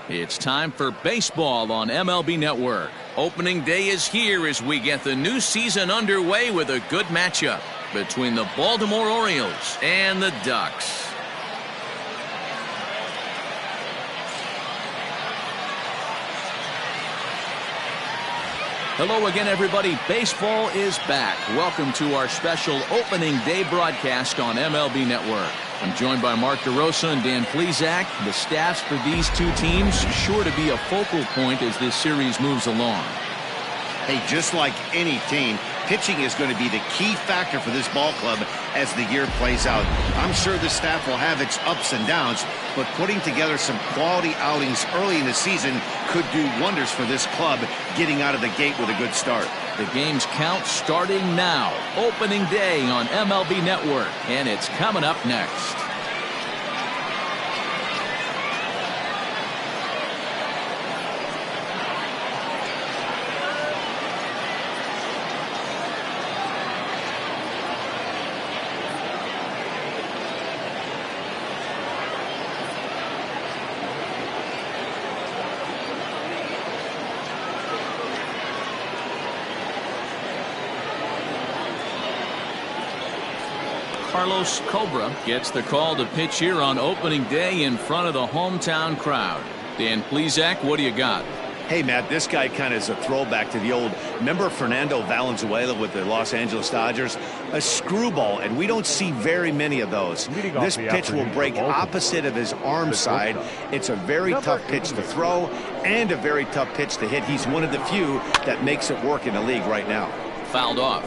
It's time for baseball on MLB Network. Opening day is here as we get the new season underway with a good matchup between the Baltimore Orioles and the Ducks. Hello again, everybody. Baseball is back. Welcome to our special opening day broadcast on MLB Network. I'm joined by Mark DeRosa and Dan Plesac. The staffs for these two teams sure to be a focal point as this series moves along. Hey, just like any team, pitching is going to be the key factor for this ball club as the year plays out. I'm sure the staff will have its ups and downs, but putting together some quality outings early in the season could do wonders for this club getting out of the gate with a good start. The game's count starting now. Opening day on MLB Network, and it's coming up next. Carlos Cobra gets the call to pitch here on opening day in front of the hometown crowd. Dan Plesac, what do you got? Hey, Matt, this guy kind of is a throwback to the old, remember Fernando Valenzuela with the Los Angeles Dodgers? A screwball, and we don't see very many of those. This pitch will break opposite of his arm side. It's a very tough pitch to throw and a very tough pitch to hit. He's one of the few that makes it work in the league right now. Fouled off.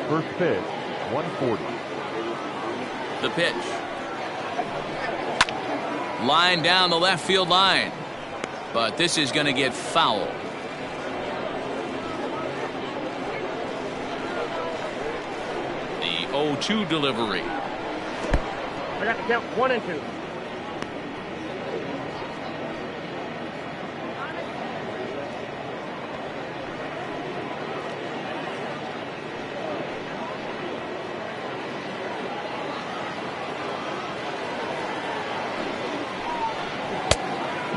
First pitch, 140. The pitch. Line down the left field line. But this is going to get fouled. The 0-2 delivery. I got to count 1 and 2.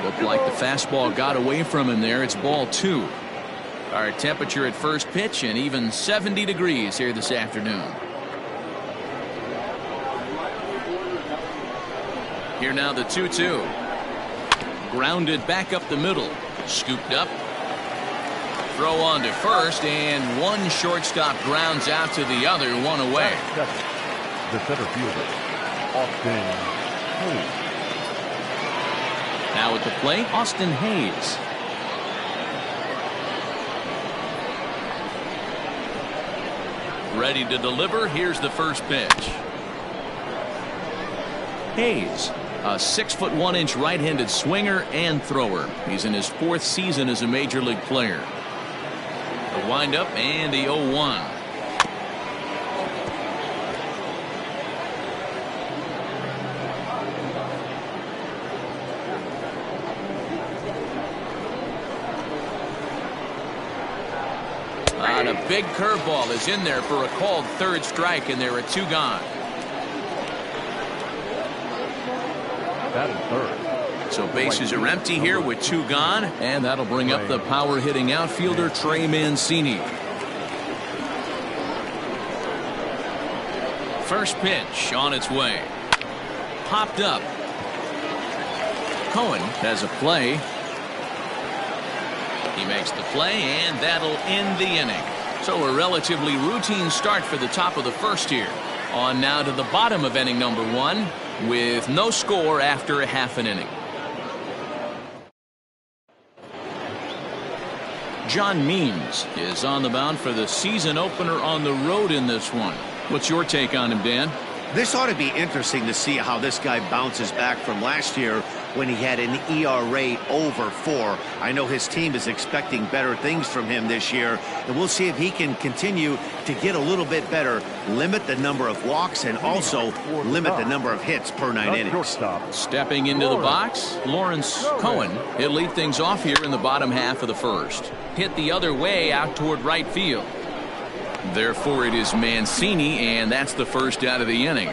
Looked like the fastball got away from him there. It's ball 2. Our temperature at first pitch and even 70 degrees here this afternoon. Here now the 2-2. Grounded back up the middle. Scooped up. Throw on to first, and one shortstop grounds out to the other, one away. The center fielder, Austin Hayes. Now at the plate, Austin Hayes. Ready to deliver. Here's the first pitch. Hayes, a 6'1" right-handed swinger and thrower. He's in his 4th season as a major league player. The windup and the 0-1. And a big curveball is in there for a called 3rd strike, and there are 2 gone. That is 3rd. So bases are empty here with 2 gone, and that'll bring up the power hitting outfielder Trey Mancini. First pitch on its way. Popped up. Kohan has a play. He makes the play, and that'll end the inning. So a relatively routine start for the top of the first here. On now to the bottom of inning number 1 with no score after a half an inning. John Means is on the mound for the season opener on the road in this one. What's your take on him, Dan? This ought to be interesting to see how this guy bounces back from last year when he had an ERA over 4. I know his team is expecting better things from him this year, and we'll see if he can continue to get a little bit better, limit the number of walks, and also limit the number of hits per 9 innings. Stepping into the box, Lawrence Kohan. He'll lead things off here in the bottom half of the first. Hit the other way out toward right field. Therefore, it is Mancini, and that's the first out of the inning.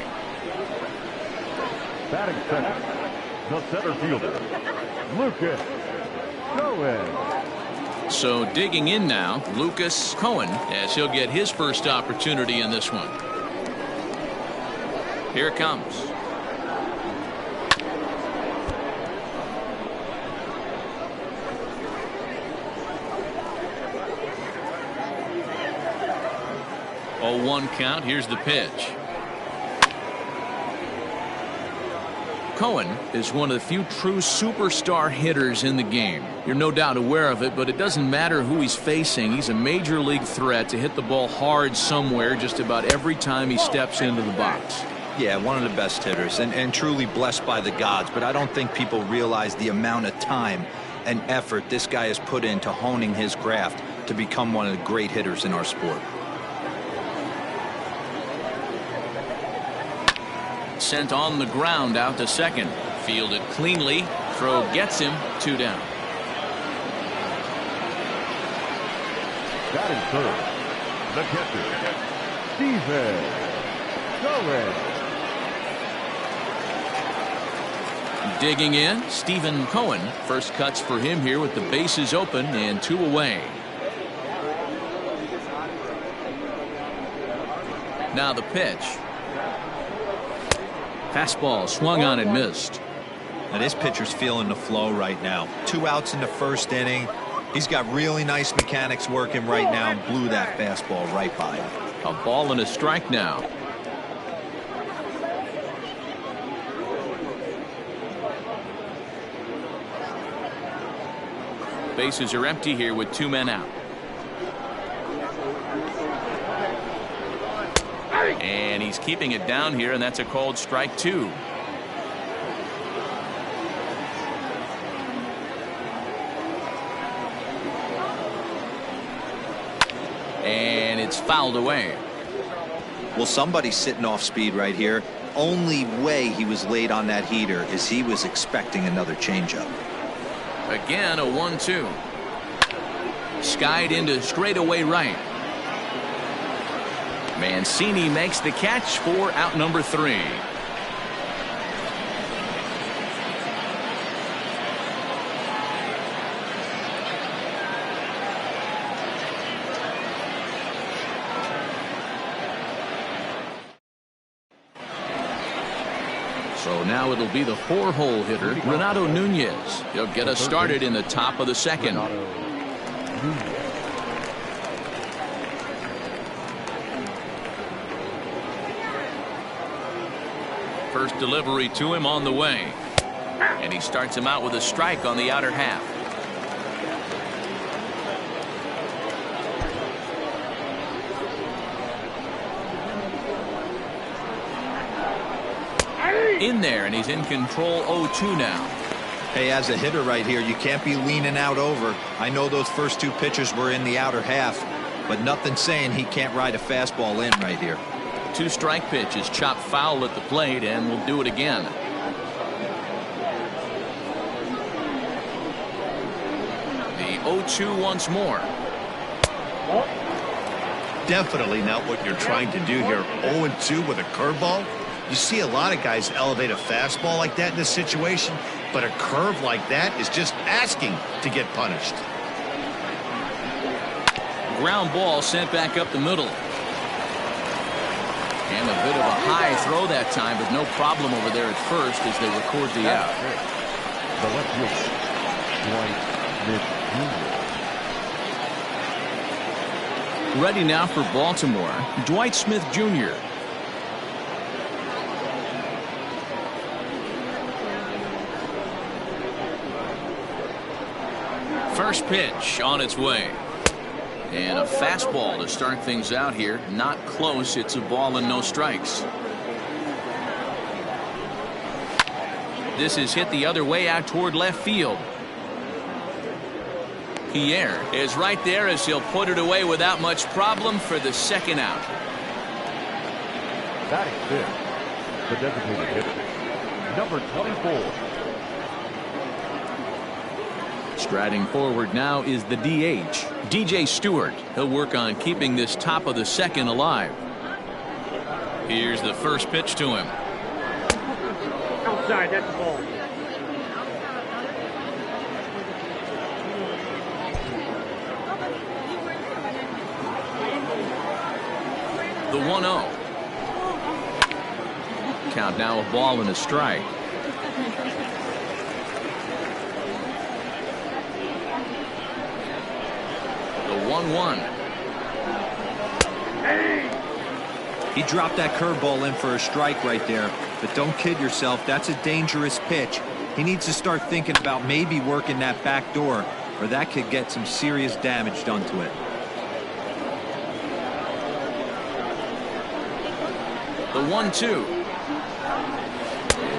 Batting center, the center fielder, Lucas Kohan. So digging in now, Lucas Kohan, as he'll get his first opportunity in this one. Here it comes. Oh, 1 count. Here's the pitch. Kohan is one of the few true superstar hitters in the game. You're no doubt aware of it, but it doesn't matter who he's facing. He's a major league threat to hit the ball hard somewhere just about every time he steps into the box. Yeah, one of the best hitters and truly blessed by the gods, but I don't think people realize the amount of time and effort this guy has put into honing his craft to become one of the great hitters in our sport. Sent on the ground out to second. Fielded cleanly. Throw gets him. 2 down. Batting third, the catcher, Steven Kohan. Digging in, Stephen Kohan. First cuts for him here with the bases open and 2 away. Now the pitch. Fastball swung on and missed. Now this pitcher's feeling the flow right now. 2 outs in the first inning. He's got really nice mechanics working right now and blew that fastball right by him. A ball and a strike now. Bases are empty here with 2 men out. And he's keeping it down here, and that's a called strike 2. And it's fouled away. Well, somebody's sitting off speed right here. Only way he was late on that heater is he was expecting another changeup. Again, a 1-2. Skied into straightaway right. Mancini makes the catch for out number 3. So now it'll be the 4-hole hitter, Renato Nunez. He'll get us started in the top of the second. First delivery to him on the way. And he starts him out with a strike on the outer half. In there, and he's in control. 0-2 now. Hey, as a hitter right here, you can't be leaning out over. I know those first 2 pitches were in the outer half, but nothing saying he can't ride a fastball in right here. 2 strike pitches, chopped foul at the plate, and we'll do it again. The 0-2 once more. Definitely not what you're trying to do here. 0-2 with a curveball. You see a lot of guys elevate a fastball like that in this situation, but a curve like that is just asking to get punished. Ground ball sent back up the middle. And a bit of a high throw that time, but no problem over there at first as they record the out. The left fielder, Dwight Smith Jr. Ready now for Baltimore, Dwight Smith Jr. First pitch on its way. And a fastball to start things out here. Not close. It's a ball and no strikes. This is hit the other way out toward left field. Pierre is right there as he'll put it away without much problem for the second out. Batting fifth, the designated hitter, number 24. Striding forward now is the DH, DJ Stewart. He'll work on keeping this top of the second alive. Here's the first pitch to him. Outside, that's the ball. The 1-0. Count now a ball and a strike. The 1-1. He dropped that curveball in for a strike right there. But don't kid yourself, that's a dangerous pitch. He needs to start thinking about maybe working that back door, or that could get some serious damage done to it. The 1-2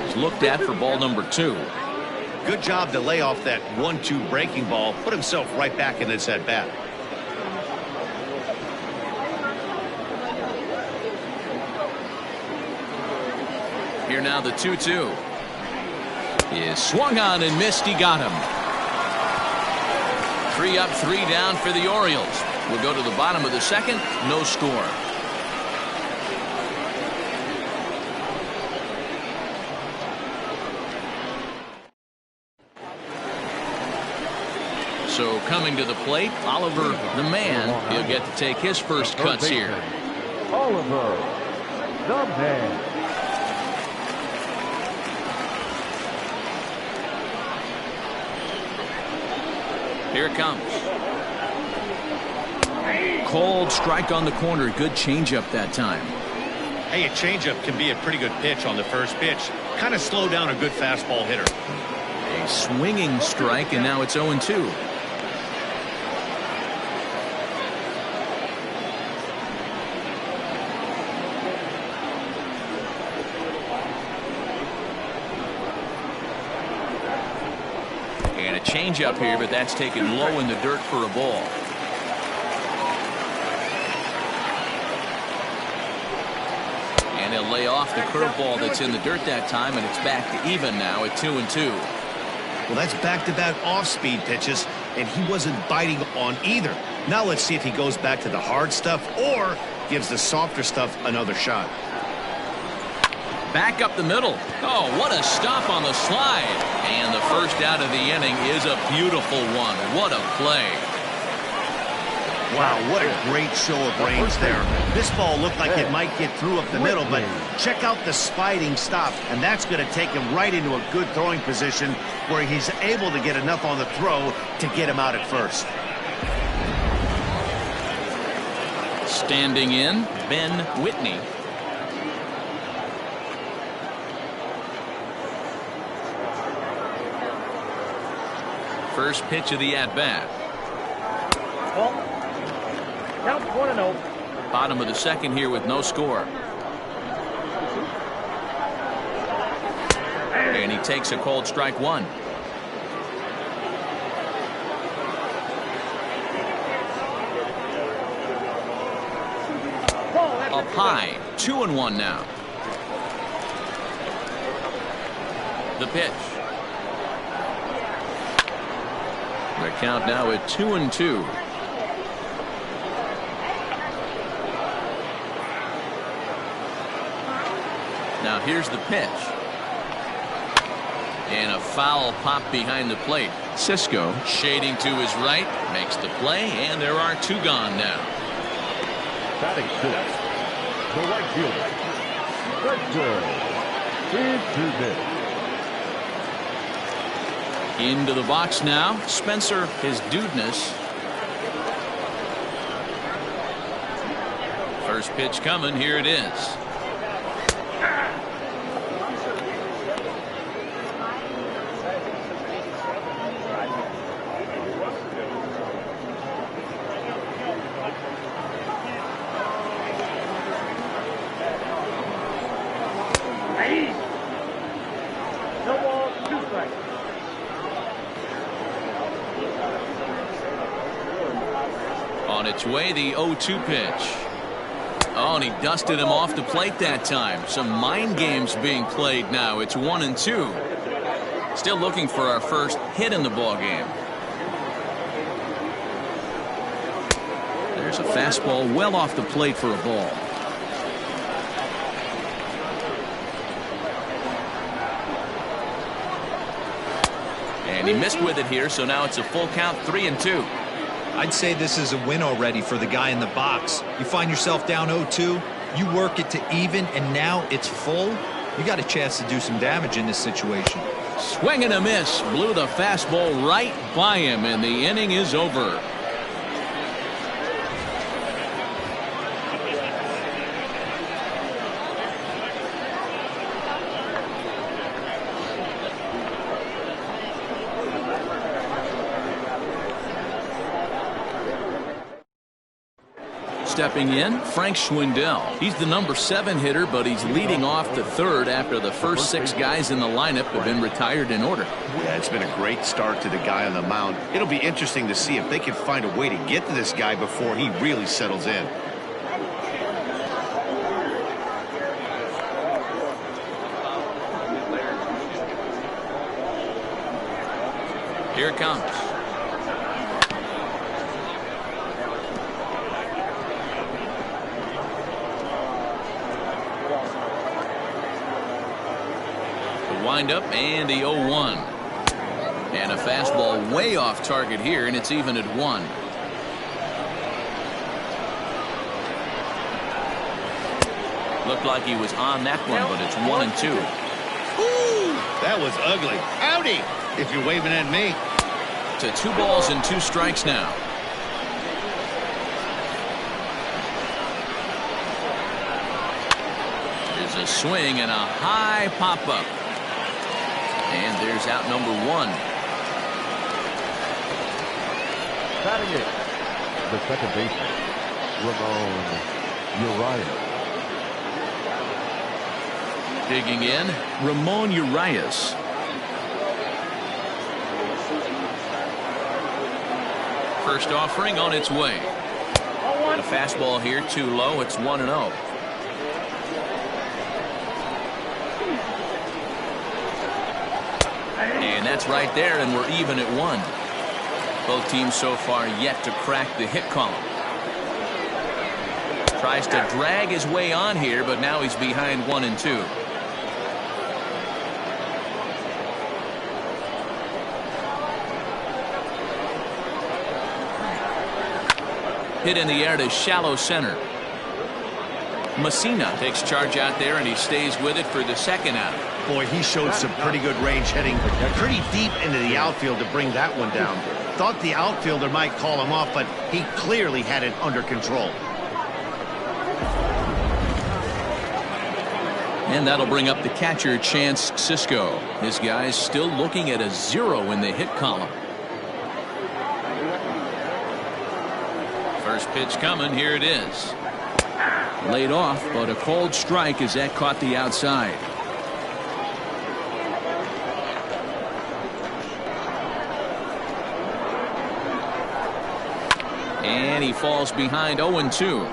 is looked at for ball number 2. Good job to lay off that 1-2 breaking ball. Put himself right back in this at bat. Here now the 2-2 is swung on and missed. He got him. 3 up, 3 down for the Orioles. We'll go to the bottom of the second. No score. So coming to the plate, Oliver the man. He'll get to take his first cuts here. Oliver the man. Here it comes. Cold strike on the corner. Good changeup that time. Hey, a changeup can be a pretty good pitch on the first pitch. Kind of slow down a good fastball hitter. A swinging strike, and now it's 0-2. And a changeup here, but that's taken low in the dirt for a ball. And he'll lay off the curveball that's in the dirt that time, and it's back to even now at 2-2. Well, that's back-to-back off-speed pitches, and he wasn't biting on either. Now let's see if he goes back to the hard stuff or gives the softer stuff another shot. Back up the middle. Oh, what a stop on the slide. And the first out of the inning is a beautiful one. What a play. Wow, what a great show of range there. This ball looked like it might get through up the middle, but check out the sliding stop, and that's going to take him right into a good throwing position where he's able to get enough on the throw to get him out at first. Standing in, Ben Whitney. First pitch of the at-bat. Count 1-0. Bottom of the second here with no score. And he takes a cold strike 1. Up high, 2-1 now. The pitch. The count now at 2-2. Now here's the pitch. And a foul pop behind the plate. Cisco shading to his right, makes the play, and there are 2 gone now. Batting 6, the right fielder, Spencer. Into the box now, Spencer his dudeness. First pitch coming, here it is. No ball, 2 strikes. On its way, the 0-2 pitch. Oh, and he dusted him off the plate that time. Some mind games being played now. It's 1-2. Still looking for our first hit in the ball game. There's a fastball well off the plate for a ball. And he missed with it here, so now it's a full count, 3-2. I'd say this is a win already for the guy in the box. You find yourself down 0-2, you work it to even, and now it's full. You got a chance to do some damage in this situation. Swing and a miss. Blew the fastball right by him, and the inning is over. Stepping in, Frank Schwindel. He's the number 7 hitter, but he's leading off the third after the first 6 guys in the lineup have been retired in order. Yeah, it's been a great start to the guy on the mound. It'll be interesting to see if they can find a way to get to this guy before he really settles in. Here it comes. Wind up and the 0-1. And a fastball way off target here, and it's even at 1. Looked like he was on that one, but it's 1-2. Ooh, that was ugly. Howdy, if you're waving at me. To 2 balls and 2 strikes now. There's a swing and a high pop-up. And there's out number 1. Batting it, the second baseman, Ramon Urias. Digging in, Ramon Urias. First offering on its way. A fastball here too low. It's 1-0. And that's right there, and we're even at 1. Both teams so far yet to crack the hit column. Tries to drag his way on here, but now he's behind 1-2. Hit in the air to shallow center. Messina takes charge out there, and he stays with it for the second out. Boy, he showed some pretty good range heading pretty deep into the outfield to bring that one down. Thought the outfielder might call him off, but he clearly had it under control. And that'll bring up the catcher, Chance Sisco. His guys still looking at a 0 in the hit column. First pitch coming. Here it is. Laid off, but a called strike as that caught the outside. And he falls behind 0-2.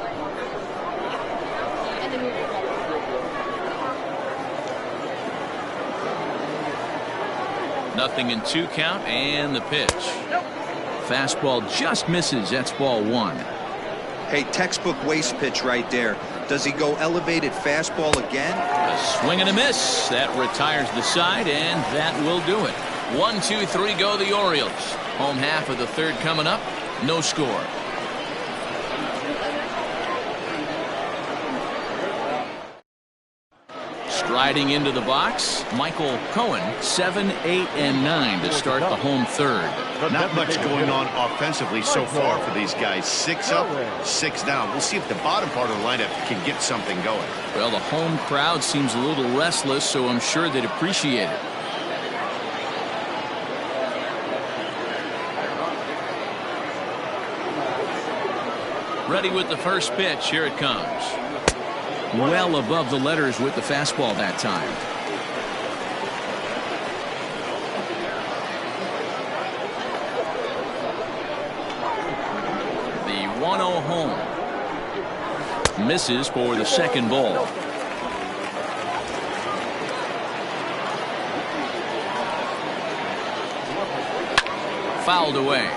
Nothing in 2 count, and the pitch. Fastball just misses. That's ball 1. Hey, textbook waste pitch right there. Does he go elevated fastball again? A swing and a miss. That retires the side, and that will do it. 1, 2, 3 go the Orioles. Home half of the third coming up. No score. Striding into the box, Michael Kohan, 7, 8, and 9 to start the home third. Not much going on offensively so far for these guys. 6 up, 6 down. We'll see if the bottom part of the lineup can get something going. Well, the home crowd seems a little restless, so I'm sure they'd appreciate it. Ready with the first pitch. Here it comes. Well above the letters with the fastball that time. The 1-0 home. Misses for the second ball. Fouled away.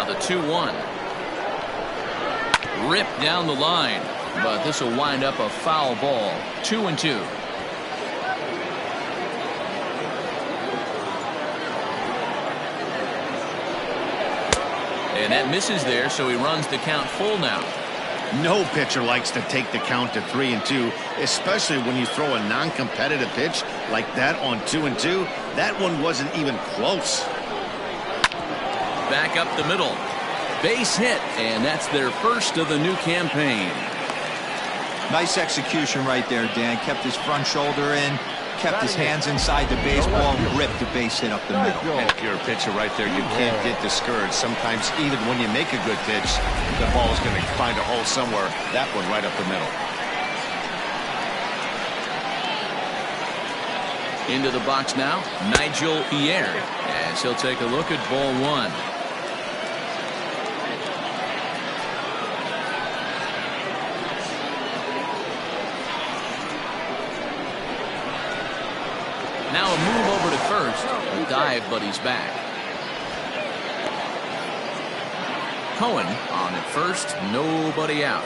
the 2-1. Ripped down the line, but this will wind up a foul ball. 2-2. And that misses there, so he runs the count full now. No pitcher likes to take the count to 3-2, especially when you throw a non-competitive pitch like that on 2-2. That one wasn't even close. Back up the middle. Base hit, and that's their first of the new campaign. Nice execution right there, Dan. Kept his front shoulder in, kept his hands inside the baseball, and ripped the base hit up the middle. And if you're a pitcher right there, you can't get discouraged. Sometimes even when you make a good pitch, the ball is going to find a hole somewhere. That one right up the middle. Into the box now, Nigel Pierre, as he'll take a look at ball one. Now a move over to first. A dive, but he's back. Kohan on at first. Nobody out.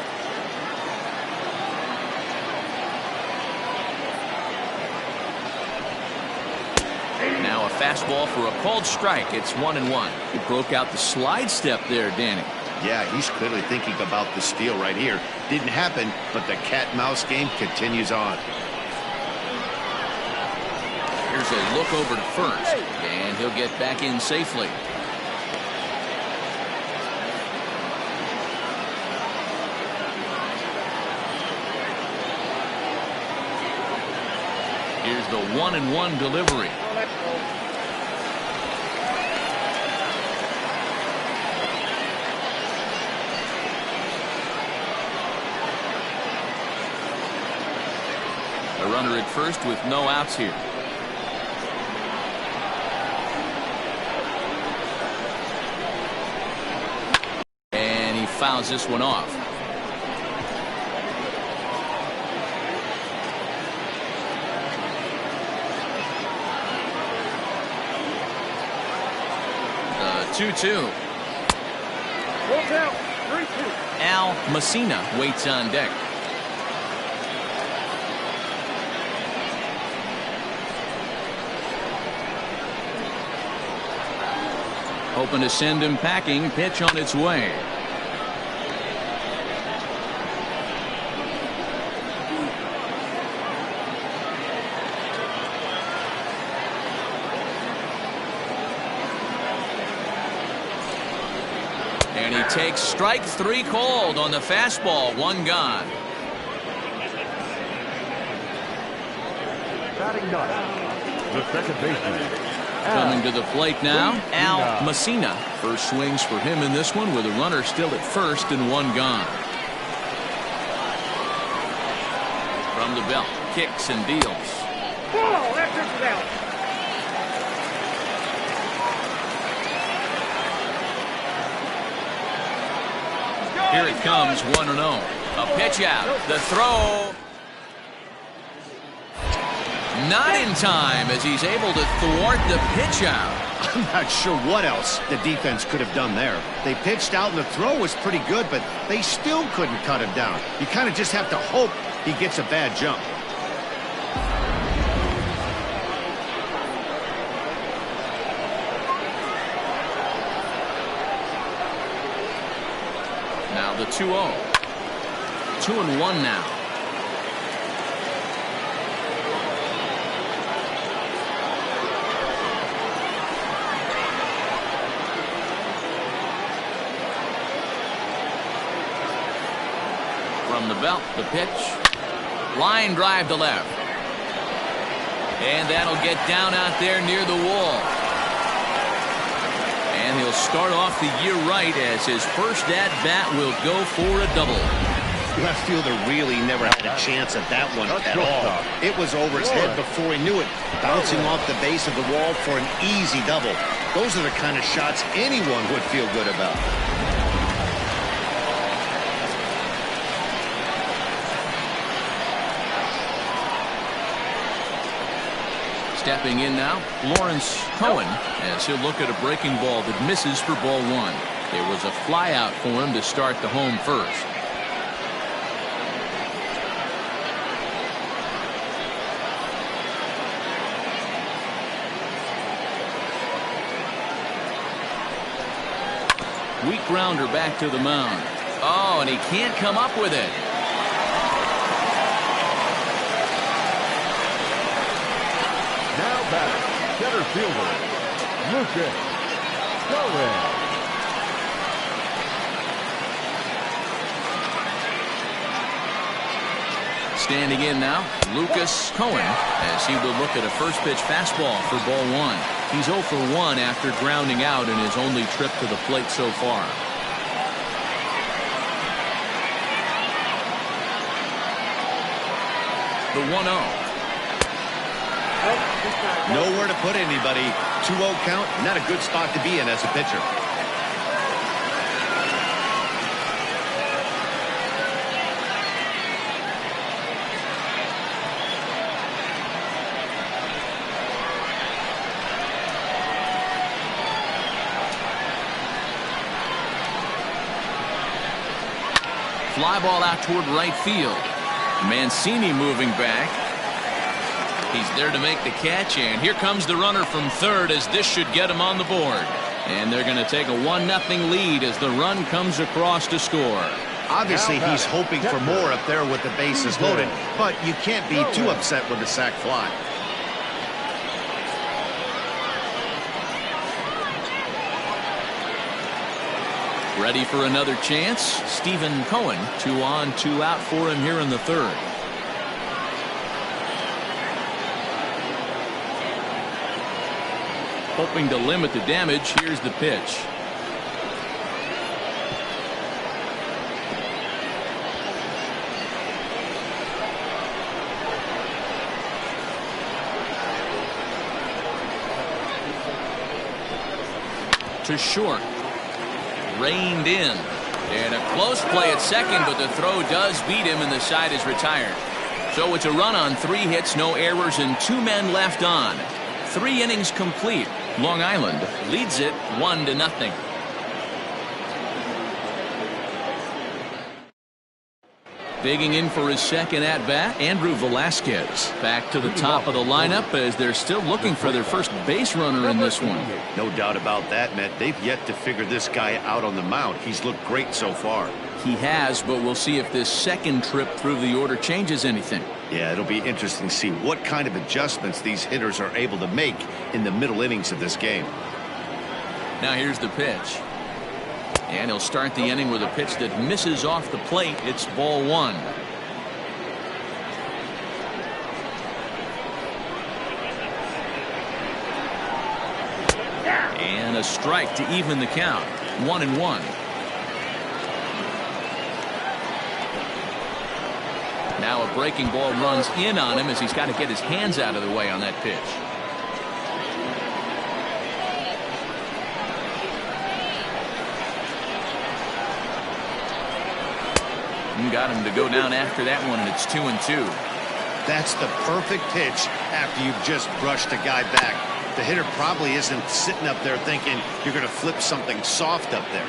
Now a fastball for a called strike. It's 1-1. He broke out the slide step there, Danny. Yeah, he's clearly thinking about the steal right here. Didn't happen, but the cat-mouse game continues on. Here's a look over to first, and he'll get back in safely. Here's the 1-1 delivery. A runner at first with no outs here. Fouls this one off. The 2-2. Walk out. 3-2. Al Messina waits on deck. Hoping to send him packing. Pitch on its way. And he takes strike three called on the fastball. One gone. Batting ninth, the second baseman. Coming to the plate now, Al Messina. First swings for him in this one with a runner still at first and one gone. From the belt, kicks and deals. Whoa, that pitch is out. Here it comes, 1-0. A pitch out. The throw. Not in time as he's able to thwart the pitch out. I'm not sure what else the defense could have done there. They pitched out and the throw was pretty good, but they still couldn't cut him down. You kind of just have to hope he gets a bad jump. Now the 2-0. 2-1 now. From the belt, the pitch. Line drive to left. And that'll get down out there near the wall. And he'll start off the year right as his first at-bat will go for a double. Left fielder really never had a chance at that one at all. It was over his head before he knew it, bouncing off the base of the wall for an easy double. Those are the kind of shots anyone would feel good about. Stepping in now, Lawrence Kohan, as he'll look at a breaking ball that misses for ball one. It was a flyout for him to start the home first. Weak grounder back to the mound. Oh, and he can't come up with it. Now batting, center fielder, Lucas Kohan. Standing in now, Lucas Kohan, as he will look at a first pitch fastball for ball one. He's 0 for 1 after grounding out in his only trip to the plate so far. The 1-0. Nowhere to put anybody. 2-0 count, not a good spot to be in as a pitcher. Fly ball out toward right field. Mancini moving back. He's there to make the catch, and here comes the runner from third, as this should get him on the board. And they're going to take a 1-0 lead as the run comes across to score. Obviously, he's hoping for more up there with the bases loaded, but you can't be too upset with the sac fly. Ready for another chance. Stephen Kohan, 2 on, 2 out for him here in the third. Hoping to limit the damage. Here's the pitch. To short. Reined in, and a close play at second, but the throw does beat him and the side is retired. So it's a run on 3 hits, no errors, and 2 men left on. 3 innings complete. Long Island leads it 1-0. Digging in for his second at-bat, Andrew Velasquez. Back to the top of the lineup as they're still looking for their first base runner in this one. No doubt about that, Matt. They've yet to figure this guy out on the mound. He's looked great so far. He has, but we'll see if this second trip through the order changes anything. Yeah, it'll be interesting to see what kind of adjustments these hitters are able to make in the middle innings of this game. Now here's the pitch. And he'll start the inning with a pitch that misses off the plate. It's ball 1. And a strike to even the count. 1-1. Now a breaking ball runs in on him as he's got to get his hands out of the way on that pitch. Got him to go down after that one, and it's 2-2. That's the perfect pitch after you've just brushed a guy back. The hitter probably isn't sitting up there thinking you're going to flip something soft up there.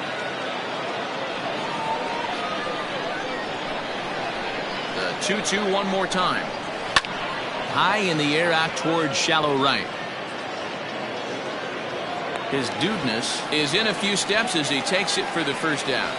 The 2-2 one more time. High in the air out towards shallow right. His dudeness is in a few steps as he takes it for the first down.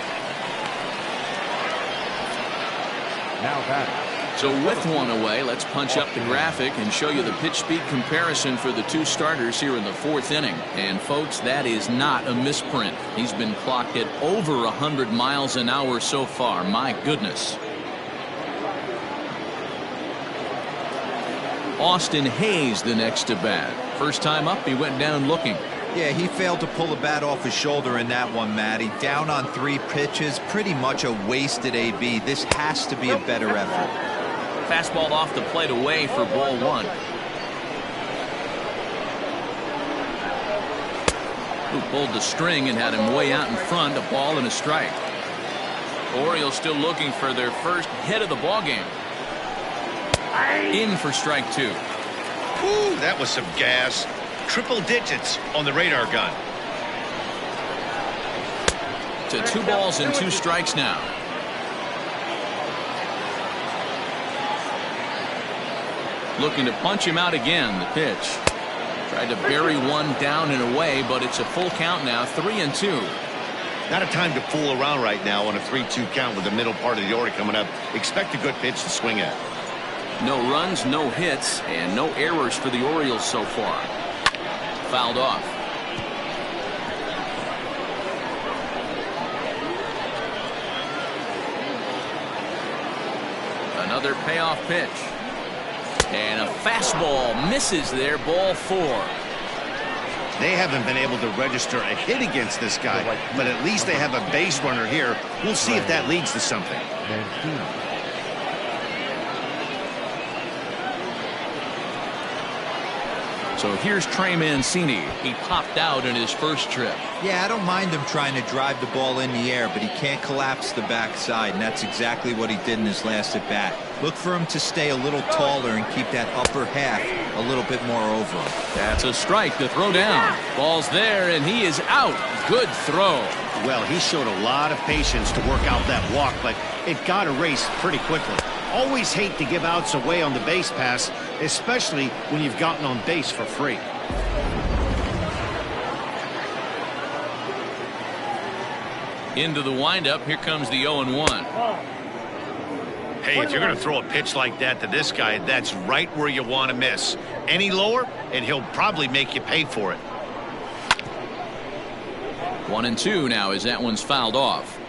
So with one away, let's punch up the graphic and show you the pitch speed comparison for the 2 starters here in the 4th inning. And folks, that is not a misprint. He's been clocked at over 100 miles an hour so far. My goodness. Austin Hayes the next to bat. First time up, he went down looking. Yeah, he failed to pull the bat off his shoulder in that one, Matty. Down on 3 pitches, pretty much a wasted AB. This has to be a better effort. Fastball off the plate away for ball 1. Who pulled the string and had him way out in front, a ball and a strike. Orioles still looking for their first hit of the ball game. In for strike 2. Ooh, that was some gas. Triple digits on the radar gun. To 2 balls and 2 strikes now. Looking to punch him out again. The pitch. Tried to bury one down and away, but it's a full count now. 3-2. Not a time to fool around right now on a 3-2 count with the middle part of the order coming up. Expect a good pitch to swing at. No runs, no hits, and no errors for the Orioles so far. Fouled off. Another payoff pitch. And a fastball misses there. Ball 4. They haven't been able to register a hit against this guy, but at least they have a base runner here. We'll see if that leads to something. So here's Trey Mancini. He popped out in his first trip. Yeah, I don't mind him trying to drive the ball in the air, but he can't collapse the backside, and that's exactly what he did in his last at bat. Look for him to stay a little taller and keep that upper half a little bit more over him. That's a strike to throw down. Ball's there, and he is out. Good throw. Well, he showed a lot of patience to work out that walk, but it got erased pretty quickly. Always hate to give outs away on the base pass, especially when you've gotten on base for free. Into the windup. Here comes the 0-1. Hey, if you're going to throw a pitch like that to this guy, that's right where you want to miss. Any lower, and he'll probably make you pay for it. 1-2 now as that one's fouled off.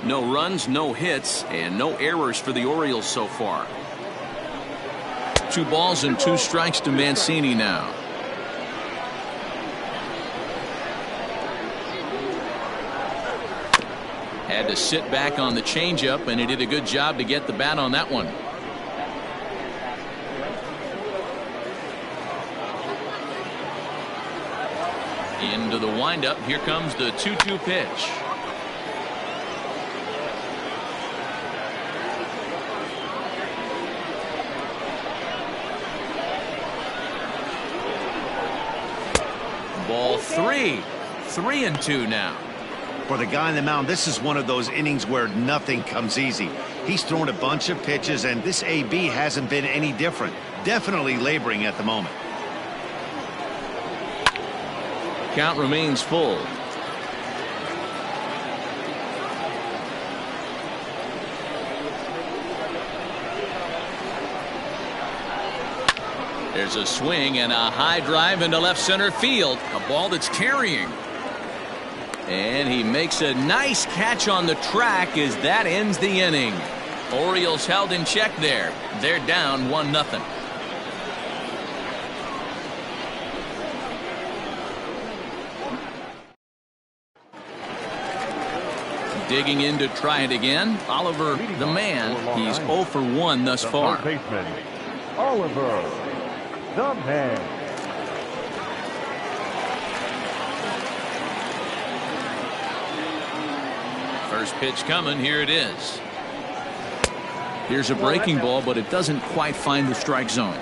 No runs, no hits, and no errors for the Orioles so far. 2 balls and 2 strikes to Mancini now. Had to sit back on the changeup, and he did a good job to get the bat on that one. Into the windup. Here comes the 2-2 pitch. Ball 3. 3-2 now. For the guy on the mound, this is one of those innings where nothing comes easy. He's thrown a bunch of pitches, and this AB hasn't been any different. Definitely laboring at the moment. Count remains full. There's a swing and a high drive into left center field. A ball that's carrying. And he makes a nice catch on the track as that ends the inning. Orioles held in check there. They're down 1-0. Digging in to try it again. Oliver, the man. He's 0 for 1 thus far. Baseman, Oliver, the man. First pitch coming. Here it is. Here's a breaking ball, but it doesn't quite find the strike zone.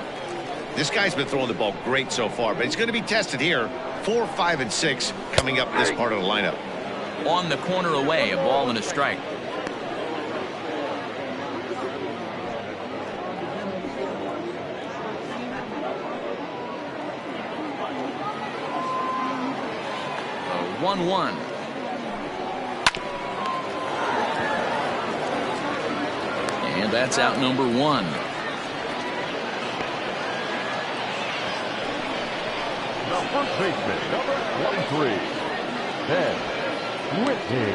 This guy's been throwing the ball great so far, but he's going to be tested here. 4, 5, and 6 coming up this part of the lineup. On the corner away, a ball and a strike. A 1-1. And that's out number 1. The first baseman, number 23, Ben Whitney.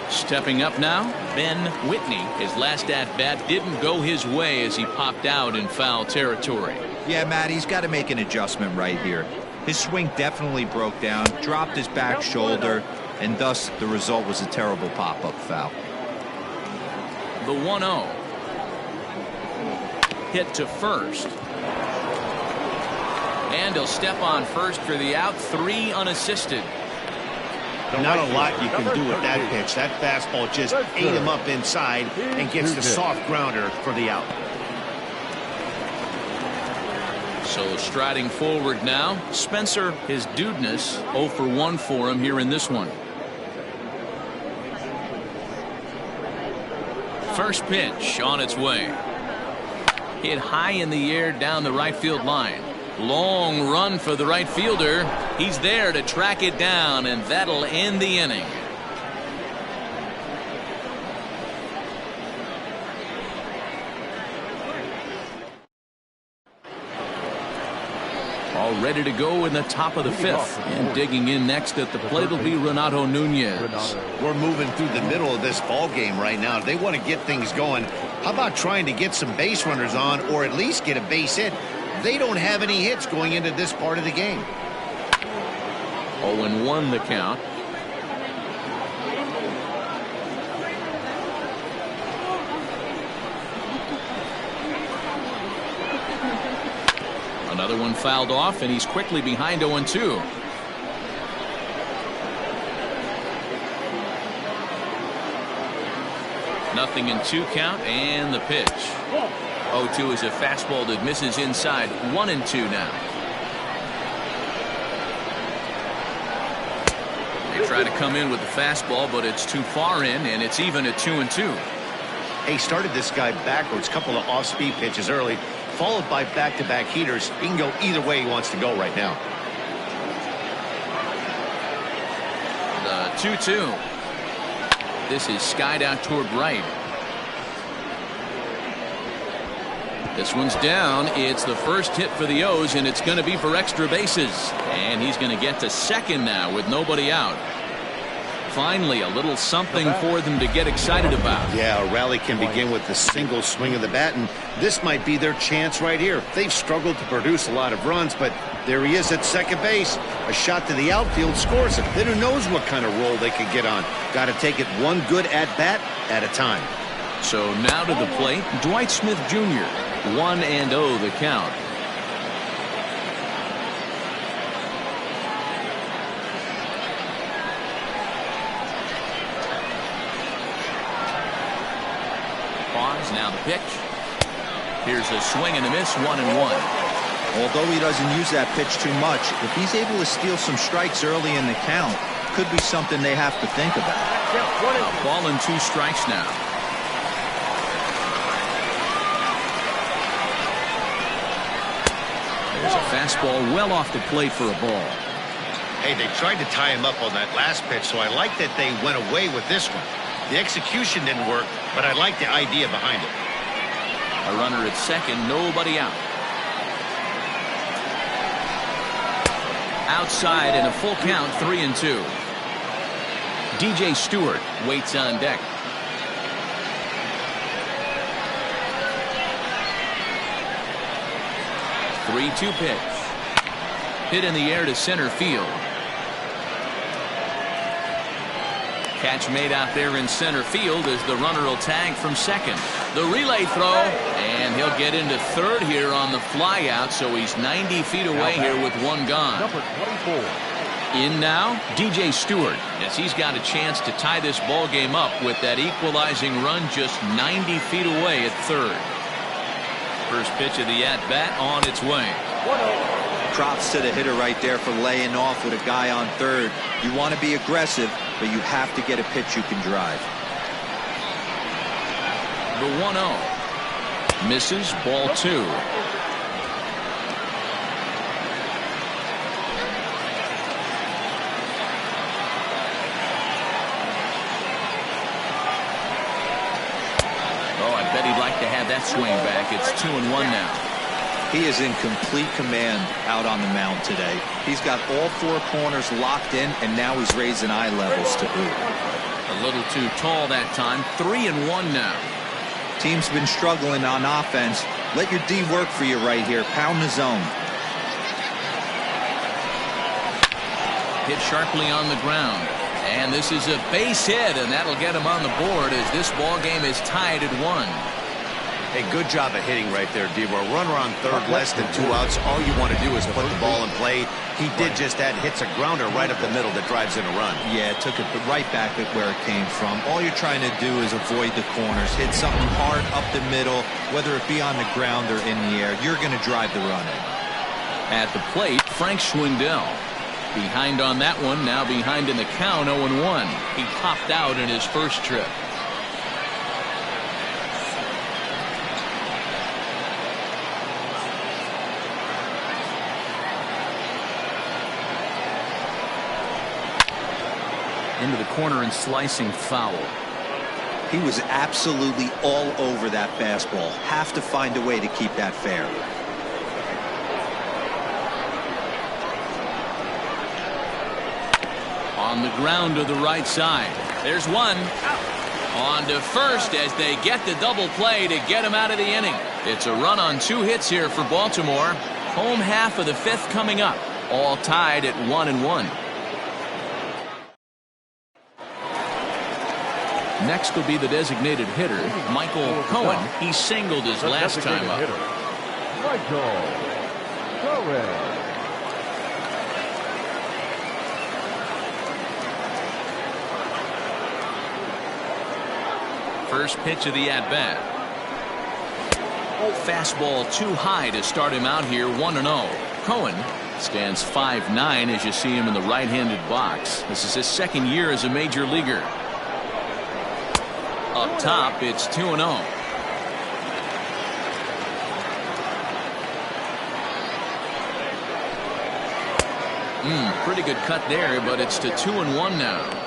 Stepping up now, Ben Whitney. His last at-bat didn't go his way as he popped out in foul territory. Yeah, Matt, he's got to make an adjustment right here. His swing definitely broke down, dropped his back shoulder, and thus the result was a terrible pop-up foul. The 1-0. Hit to first. And he'll step on first for the out. 3 unassisted. Not a lot you can do with that pitch. That fastball just ate him up inside and gets the soft grounder for the out. So striding forward now, Spencer, his dudeness, 0 for 1 for him here in this one. First pitch on its way. Hit high in the air down the right field line. Long run for the right fielder. He's there to track it down, and that'll end the inning. All ready to go in the top of the 5th. And digging in next at the plate will be Renato Nunez. We're moving through the middle of this ball game right now. They want to get things going. How about trying to get some base runners on, or at least get a base hit? They don't have any hits going into this part of the game. 0-1 the count. Another one fouled off, and he's quickly behind 0-2. Nothing in 2 count, and the pitch. 0-2 is a fastball that misses inside. 1-2 now. They try to come in with the fastball, but it's too far in, and it's even at 2-2. He started this guy backwards, couple of off-speed pitches early, followed by back-to-back heaters. He can go either way he wants to go right now. The 2-2. This is skied out toward right. This one's down. It's the first hit for the O's, and it's going to be for extra bases. And he's going to get to second now with nobody out. Finally, a little something for them to get excited about. Yeah, a rally can begin with the single swing of the bat, and this might be their chance right here. They've struggled to produce a lot of runs, but there he is at second base. A shot to the outfield scores him. Then who knows what kind of roll they could get on. Got to take it one good at-bat at a time. So now to the plate, Dwight Smith Jr. 1-0 the count. Pause, now the pitch. Here's a swing and a miss, 1-1. Although he doesn't use that pitch too much, if he's able to steal some strikes early in the count, could be something they have to think about. A ball and 2 strikes now. There's a fastball well off the plate for a ball. Hey, they tried to tie him up on that last pitch, so I like that they went away with this one. The execution didn't work, but I like the idea behind it. A runner at second, nobody out. Outside and a full count, 3-2. DJ Stewart waits on deck. 3-2 pitch. Hit in the air to center field. Catch made out there in center field as the runner will tag from second. The relay throw, and he'll get into third here on the fly out, so he's 90 feet away here with one gone. Number 24. In now, DJ Stewart, as he's got a chance to tie this ball game up with that equalizing run just 90 feet away at third. First pitch of the at-bat on its way. Props to the hitter right there for laying off with a guy on third. You want to be aggressive, but you have to get a pitch you can drive. The 1-0. Misses, ball 2. Oh, I bet he'd like to have that swing back. It's 2-1 now. He is in complete command out on the mound today. He's got all 4 corners locked in, and now he's raising eye levels to boot. A little too tall that time. 3-1 now. Team's been struggling on offense. Let your D work for you right here. Pound the zone. Hit sharply on the ground. And this is a base hit, and that'll get him on the board as this ball game is tied at 1. Hey, good job of hitting right there, Devo. Runner on third, less than 2 outs. All you want to do is put the ball in play. He did just that. Hits a grounder right up the middle that drives in a run. Yeah, took it right back at where it came from. All you're trying to do is avoid the corners. Hit something hard up the middle, whether it be on the ground or in the air. You're going to drive the run in. At the plate, Frank Schwindel. Behind on that one, now behind in the count, 0-1. He popped out in his first trip. Into the corner and slicing foul. He was absolutely all over that fastball. Have to find a way to keep that fair. On the ground to the right side. There's one. On to first as they get the double play to get him out of the inning. It's a run on 2 hits here for Baltimore. Home half of the 5th coming up. All tied at 1-1. Next will be the designated hitter, Michael Kohan. He singled his last time up. Michael Kohan. First pitch of the at-bat. Fastball too high to start him out here, 1-0. Kohan stands 5'9" as you see him in the right-handed box. This is his 2nd year as a major leaguer. Up top, it's 2-0. Pretty good cut there, but it's to 2-1 now.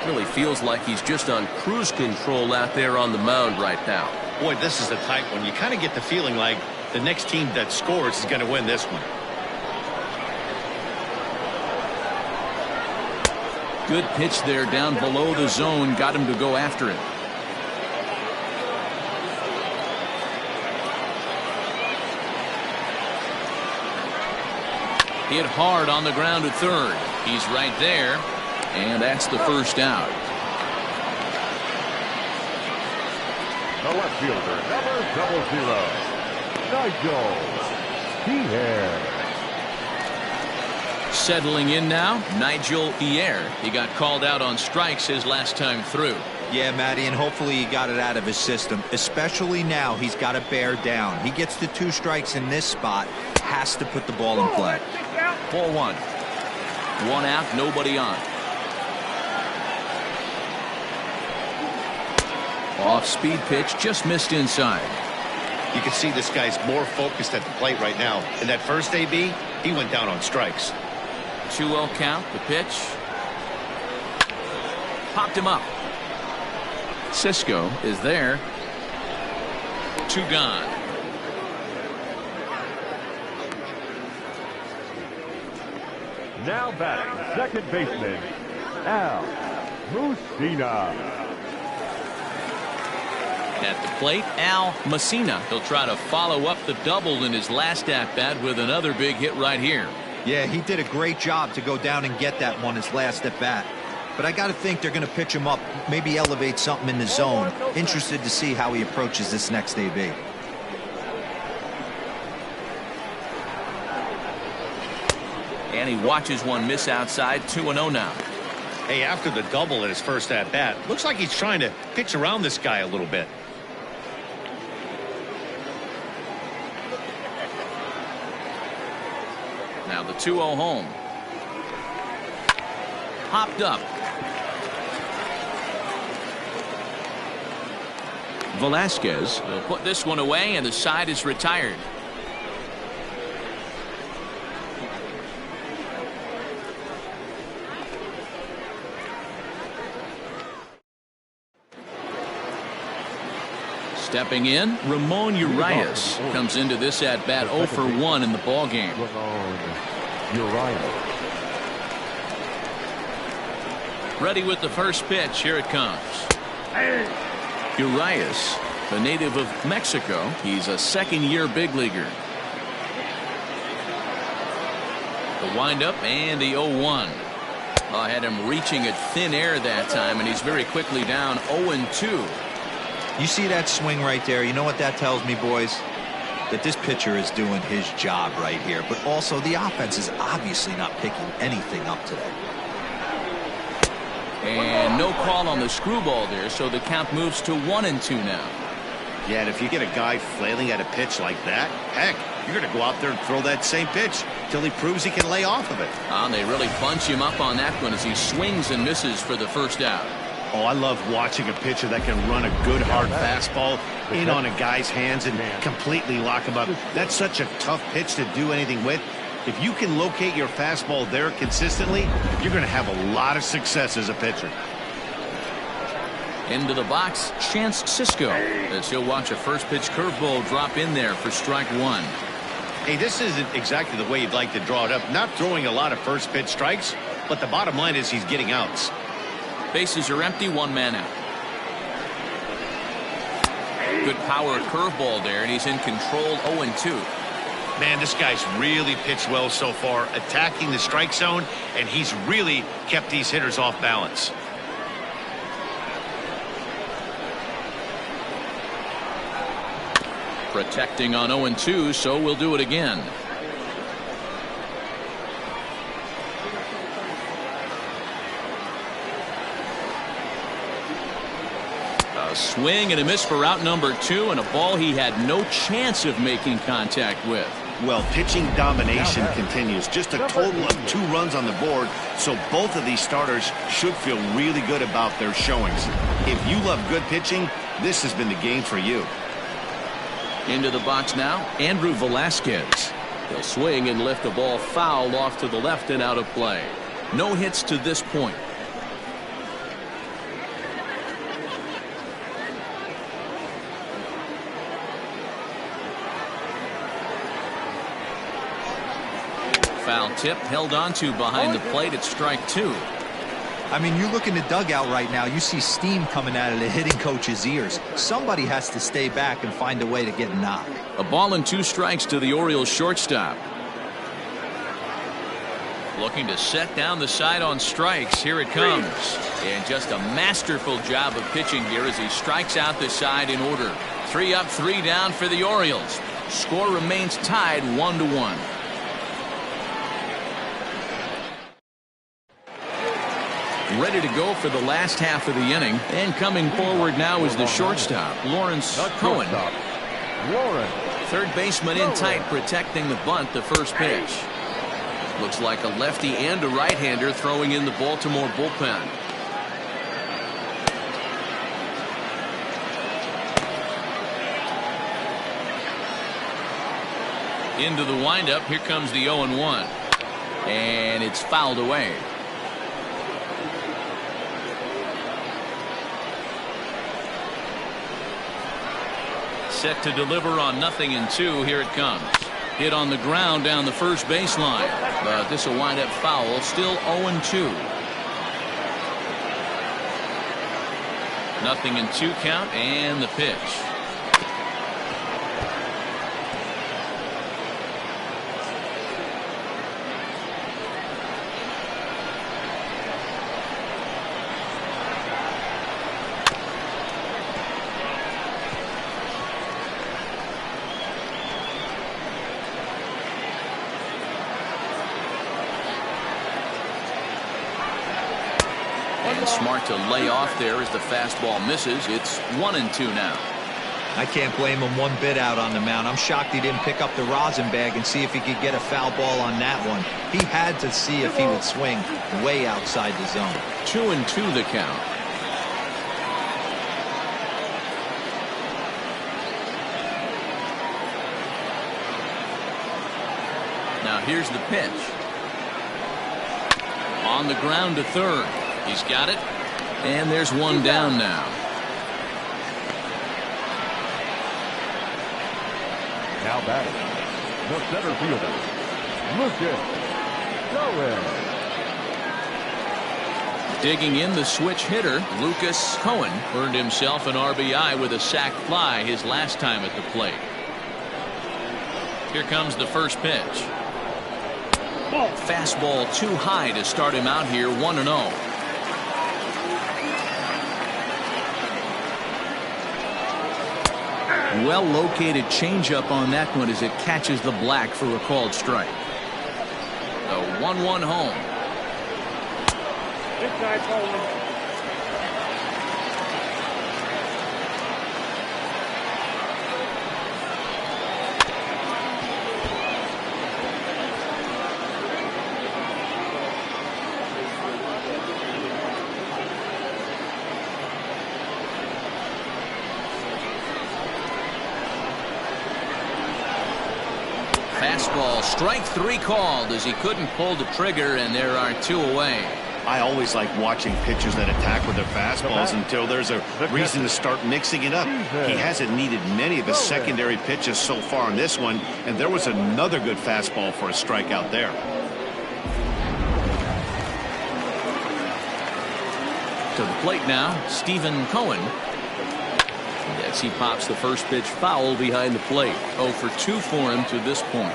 Really feels like he's just on cruise control out there on the mound right now. Boy, this is a tight one. You kind of get the feeling like the next team that scores is going to win this one. Good pitch there down below the zone. Got him to go after it. Hit hard on the ground to third. He's right there. And that's the first out. The left fielder, number 00, Nigel Kohan. Settling in now, Nigel Kohan. He got called out on strikes his last time through. Yeah, Matty, and hopefully he got it out of his system. Especially now, he's got to bear down. He gets to 2 strikes in this spot. Has to put the ball in play. Ball 1. 1 out, nobody on. Off-speed pitch, just missed inside. You can see this guy's more focused at the plate right now. In that first AB, he went down on strikes. 2-0 count, the pitch. Popped him up. Cisco is there. 2 gone. Now batting, second baseman, Al Mussina. At the plate, Al Mussina. He'll try to follow up the double in his last at-bat with another big hit right here. Yeah, he did a great job to go down and get that one his last at-bat. But I got to think they're going to pitch him up, maybe elevate something in the zone. Interested to see how he approaches this next AB. And he watches one miss outside. 2-0 now. Hey, after the double at his first at-bat, looks like he's trying to pitch around this guy a little bit. Now the 2-0 home. Hopped up. Velasquez will put this one away, and the side is retired. Stepping in, Ramon Urias comes into this at bat 0 for 1 in the ball game. Ready with the first pitch. Here it comes. Urias, a native of Mexico. He's a second-year big leaguer. The windup and the 0-1. I had him reaching at thin air that time, and he's very quickly down 0-2. You see that swing right there? You know what that tells me, boys? That this pitcher is doing his job right here. But also, the offense is obviously not picking anything up today. And no call on the screwball there, so the count moves to 1-2 now. Yeah, and if you get a guy flailing at a pitch like that, heck, you're going to go out there and throw that same pitch till he proves he can lay off of it. They really bunch him up on that one as he swings and misses for the first out. Oh, I love watching a pitcher that can run a good hard fastball in on a guy's hands and completely lock him up. That's such a tough pitch to do anything with. If you can locate your fastball there consistently, you're going to have a lot of success as a pitcher. Into the box, Chance Sisco, as he'll watch a first pitch curveball drop in there for strike one. Hey, this isn't exactly the way you'd like to draw it up. Not throwing a lot of first pitch strikes, but the bottom line is he's getting outs. Bases are empty, one man out. Good power curveball there, and he's in control 0-2. Man, this guy's really pitched well so far, attacking the strike zone, and he's really kept these hitters off balance. Protecting on 0-2, so we'll do it again. A swing and a miss for out number 2, and a ball he had no chance of making contact with. Well, pitching domination continues. Just a total of 2 runs on the board, so both of these starters should feel really good about their showings. If you love good pitching, this has been the game for you. Into the box now, Andrew Velasquez. He'll swing and lift the ball foul off to the left and out of play. No hits to this point. Foul tip held onto behind the plate at strike 2. I mean, you look in the dugout right now, you see steam coming out of the hitting coach's ears. Somebody has to stay back and find a way to get knocked. A ball and 2 strikes to the Orioles shortstop. Looking to set down the side on strikes. Here it comes. And just a masterful job of pitching here as he strikes out the side in order. 3 up, 3 down for the Orioles. Score remains tied 1-1. Ready to go for the last half of the inning, and coming forward now is the shortstop, Lawrence Kohan. Third baseman in tight, protecting the bunt, the first pitch. Looks like a lefty and a right-hander throwing in the Baltimore bullpen. Into the windup, here comes the 0-1. And it's fouled away. Set to deliver on 0-2. Here it comes. Hit on the ground down the first baseline. But this will wind up foul. Still 0-2. 0-2 count and the pitch. Smart to lay off there as the fastball misses. It's 1-2 now. I can't blame him one bit out on the mound. I'm shocked he didn't pick up the rosin bag and see if he could get a foul ball on that one. He had to see if he would swing way outside the zone. 2-2 the count. Now here's the pitch. On the ground to third. He's got it. And there's one down now. Now batting, the center fielder, Lucas Kohan. Digging in the switch hitter, Lucas Kohan earned himself an RBI with a sac fly his last time at the plate. Here comes the first pitch. Fastball too high to start him out here, 1-0. Well located changeup on that one as it catches the black for a called strike. The 1-1 home. Inside Coleman. Strike 3 called as he couldn't pull the trigger, and there are 2 away. I always like watching pitchers that attack with their fastballs until there's a reason to start mixing it up. He hasn't needed many of his secondary pitches so far in this one, and there was another good fastball for a strikeout there. To the plate now, Stephen Kohan. As he pops the first pitch foul behind the plate. 0 for 2 for him to this point.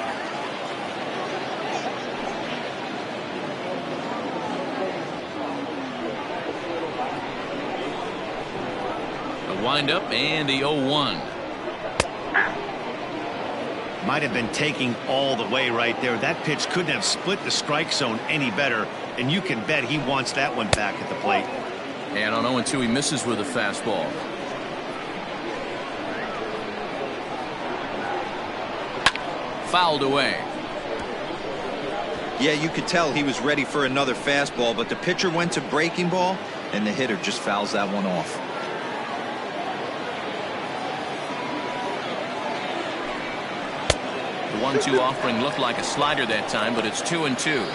Wind up and the 0-1. Might have been taking all the way right there. That pitch couldn't have split the strike zone any better, and you can bet he wants that one back at the plate. And on 0-2 he misses with a fastball. Fouled away. Yeah, you could tell he was ready for another fastball, but the pitcher went to breaking ball and the hitter just fouls that one off. The 1-2 offering looked like a slider that time, but it's 2-2.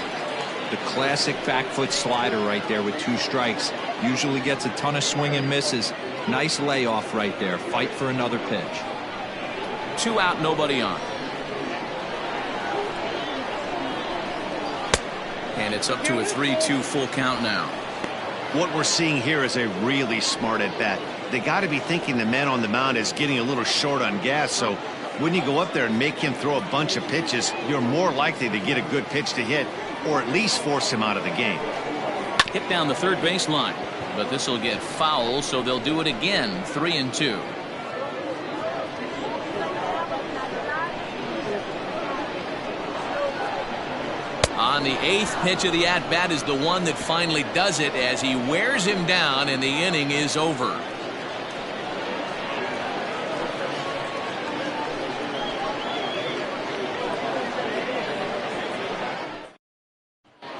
The classic back foot slider right there with 2 strikes. Usually gets a ton of swing and misses. Nice layoff right there. Fight for another pitch. 2 out, nobody on. And it's up to a 3-2 full count now. What we're seeing here is a really smart at bat. They got to be thinking the man on the mound is getting a little short on gas, so when you go up there and make him throw a bunch of pitches, you're more likely to get a good pitch to hit, or at least force him out of the game. Hit down the third baseline, but this will get foul, so they'll do it again. 3-2. On the 8th pitch of the at-bat is the one that finally does it as he wears him down, and the inning is over.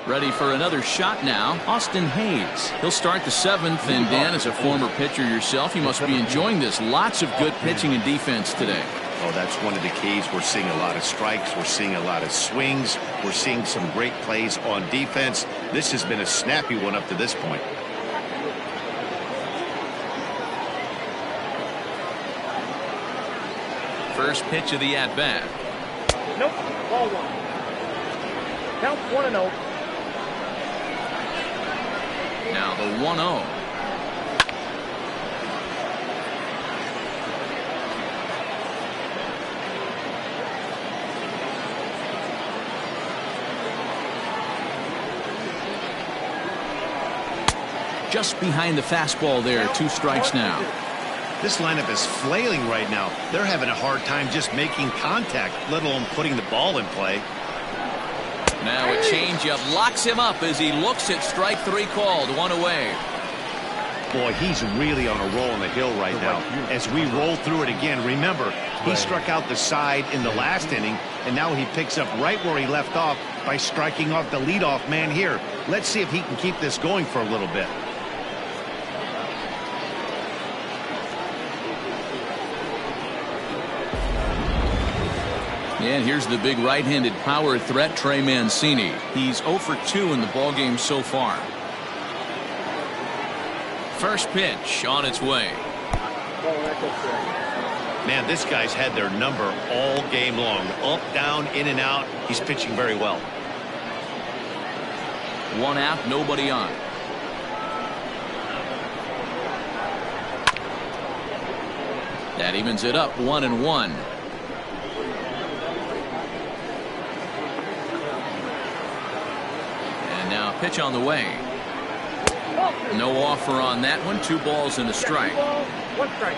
Ready for another shot now, Austin Hayes. He'll start the 7th, and Dan, as a former pitcher yourself, you must be enjoying this. Lots of good pitching and defense today. Oh, that's one of the keys. We're seeing a lot of strikes. We're seeing a lot of swings. We're seeing some great plays on defense. This has been a snappy one up to this point. First pitch of the at-bat. Nope. Ball 1. Count 1-0. Now the 1-0. Just behind the fastball there. 2 strikes now. This lineup is flailing right now. They're having a hard time just making contact, let alone putting the ball in play. Now a changeup locks him up as he looks at strike 3 called. 1 away. Boy, he's really on a roll on the hill right now. As we roll through it again, remember, he struck out the side in the last inning, and now he picks up right where he left off by striking off the leadoff man here. Let's see if he can keep this going for a little bit. And here's the big right-handed power threat, Trey Mancini. He's 0 for 2 in the ballgame so far. First pitch on its way. Man, this guy's had their number all game long. Up, down, in and out. He's pitching very well. 1 out, nobody on. That evens it up, 1-1. And now pitch on the way. No offer on that one. 2 balls and a strike. 1 strike.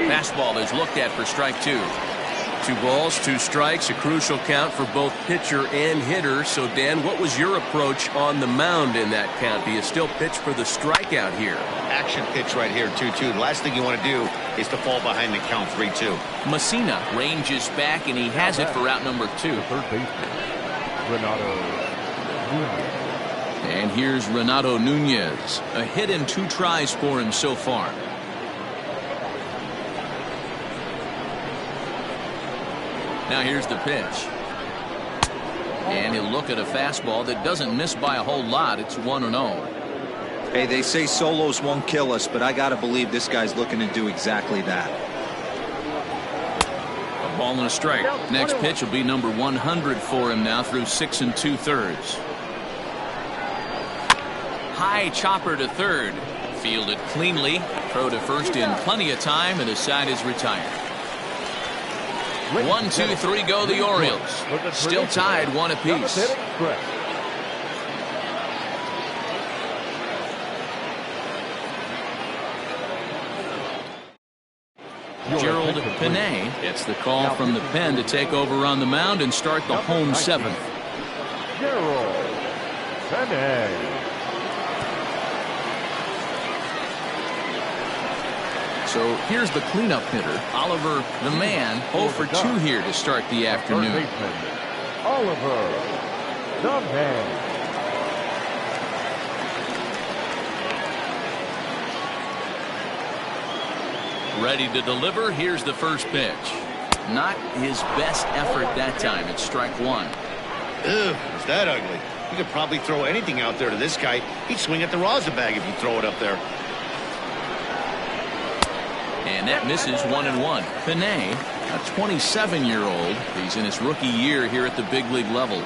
Fastball is looked at for strike 2. 2 balls, 2 strikes, a crucial count for both pitcher and hitter. So, Dan, what was your approach on the mound in that count? Do you still pitch for the strikeout here? Action pitch right here, 2-2. The last thing you want to do is to fall behind the count 3-2. Messina ranges back, and he has it for out number 2. Third baseman, Renato Nunez. And here's Renato Nunez. A hit and 2 tries for him so far. Now here's the pitch. And he'll look at a fastball that doesn't miss by a whole lot. It's 1-0. Hey, they say solos won't kill us, but I got to believe this guy's looking to do exactly that. A ball and a strike. Next pitch will be number 100 for him now through 6 2/3. High chopper to third. Fielded cleanly. Throw to first in plenty of time, and the side is retired. 1, 2, 3 go the Orioles. Still tied 1 apiece. Gerald Pinay gets the call from the pen to take over on the mound and start the home 7th. Gerald Pinay. So here's the cleanup hitter, Oliver the Man, 0 for 2 here to start the afternoon. Oliver the Man. Ready to deliver. Here's the first pitch. Not his best effort that time. It's strike 1. Ugh, is that ugly? You could probably throw anything out there to this guy. He'd swing at the rosin bag if you throw it up there. And that misses 1-1. Pinay, a 27-year-old. He's in his rookie year here at the big league level.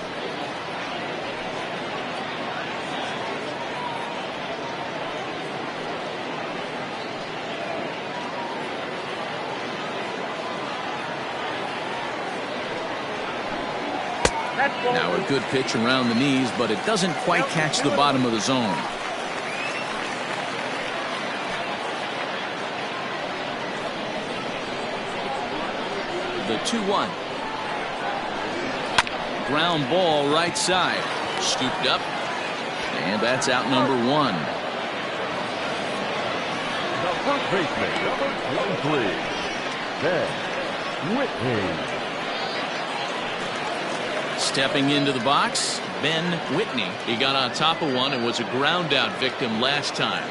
Now a good pitch around the knees, but it doesn't quite catch the bottom of the zone. The 2-1. Ground ball right side. Scooped up. And that's out number 1. The first baseman, number 23, Ben Whitney. Stepping into the box, Ben Whitney. He got on top of one and was a ground out victim last time.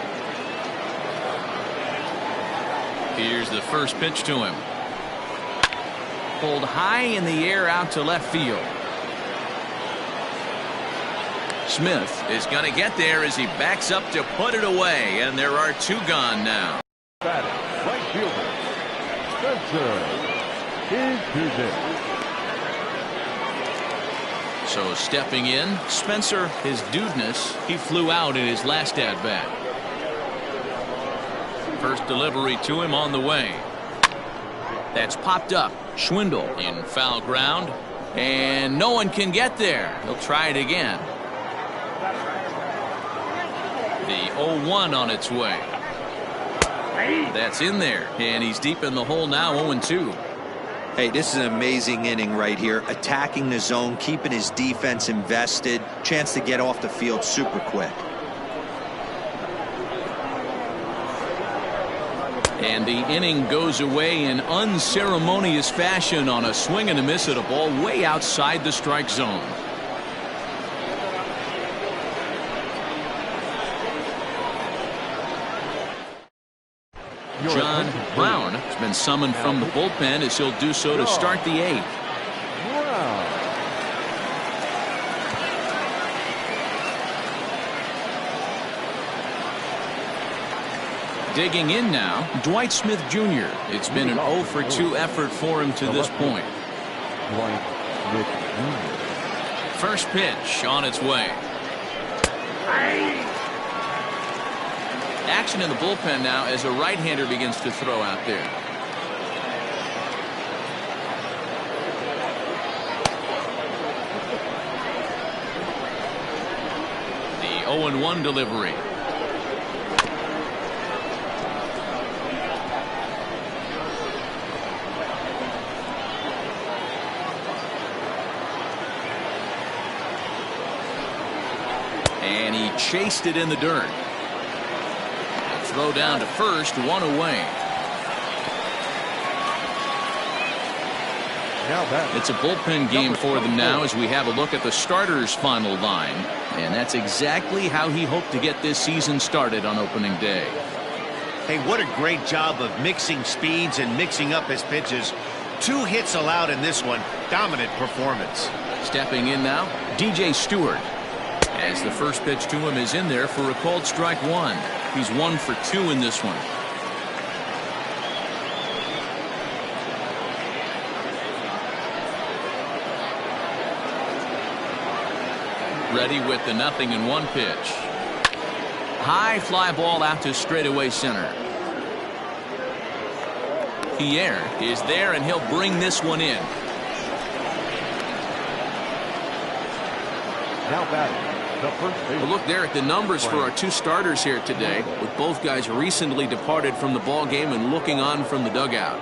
Here's the first pitch to him. Pulled high in the air out to left field. Smith is going to get there as he backs up to put it away, and there are 2 gone now. Batting, right fielder, Spencer is in. So stepping in, Spencer, his dudeness, he flew out in his last at-bat. First delivery to him on the way. That's popped up. Schwindel in foul ground. And no one can get there. He'll try it again. The 0-1 on its way. That's in there. And he's deep in the hole now, 0-2. Hey, this is an amazing inning right here. Attacking the zone, keeping his defense invested. Chance to get off the field super quick. And the inning goes away in unceremonious fashion on a swing and a miss at a ball way outside the strike zone. John Brown has been summoned from the bullpen as he'll do so to start the 8th. Digging in now, Dwight Smith Jr. It's been an 0 for 2 effort for him to this point. First pitch on its way. Action in the bullpen now as a right-hander begins to throw out there. The 0-1 delivery. And he chased it in the dirt. Throw down to first, 1 away. It's a bullpen game for them now as we have a look at the starters' final line. And that's exactly how he hoped to get this season started on opening day. Hey, what a great job of mixing speeds and mixing up his pitches. 2 hits allowed in this one. Dominant performance. Stepping in now, DJ Stewart. As the first pitch to him is in there for a called strike 1. He's 1 for 2 in this one. Ready with the 0-1 pitch. High fly ball out to straightaway center. Pierre is there, and he'll bring this one in. Now batting, the first baseman. Well, look there at the numbers for our 2 starters here today, with both guys recently departed from the ball game and looking on from the dugout.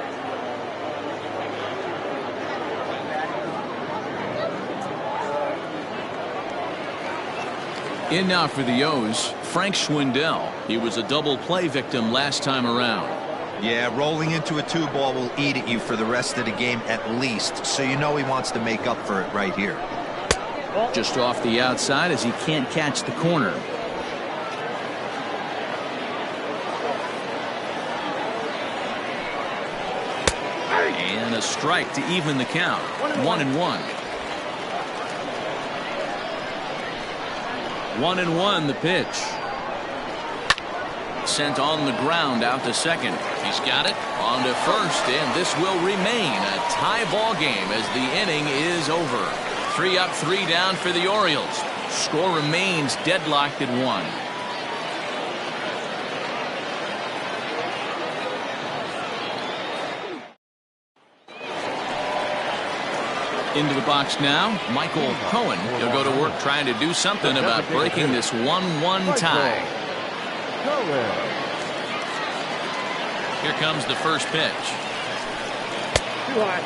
In now for the O's, Frank Schwindel. He was a double play victim last time around. Yeah, rolling into a 2-ball will eat at you for the rest of the game at least, so you know he wants to make up for it right here. Just off the outside as he can't catch the corner. And a strike to even the count. 1-1. 1-1 the pitch. Sent on the ground out to second. He's got it on to first, and this will remain a tie ball game as the inning is over. 3 up, 3 down for the Orioles. Score remains deadlocked at 1. Into the box now, Michael Kohan. He'll go to work trying to do something about breaking this 1-1 tie. Here comes the first pitch. Too high.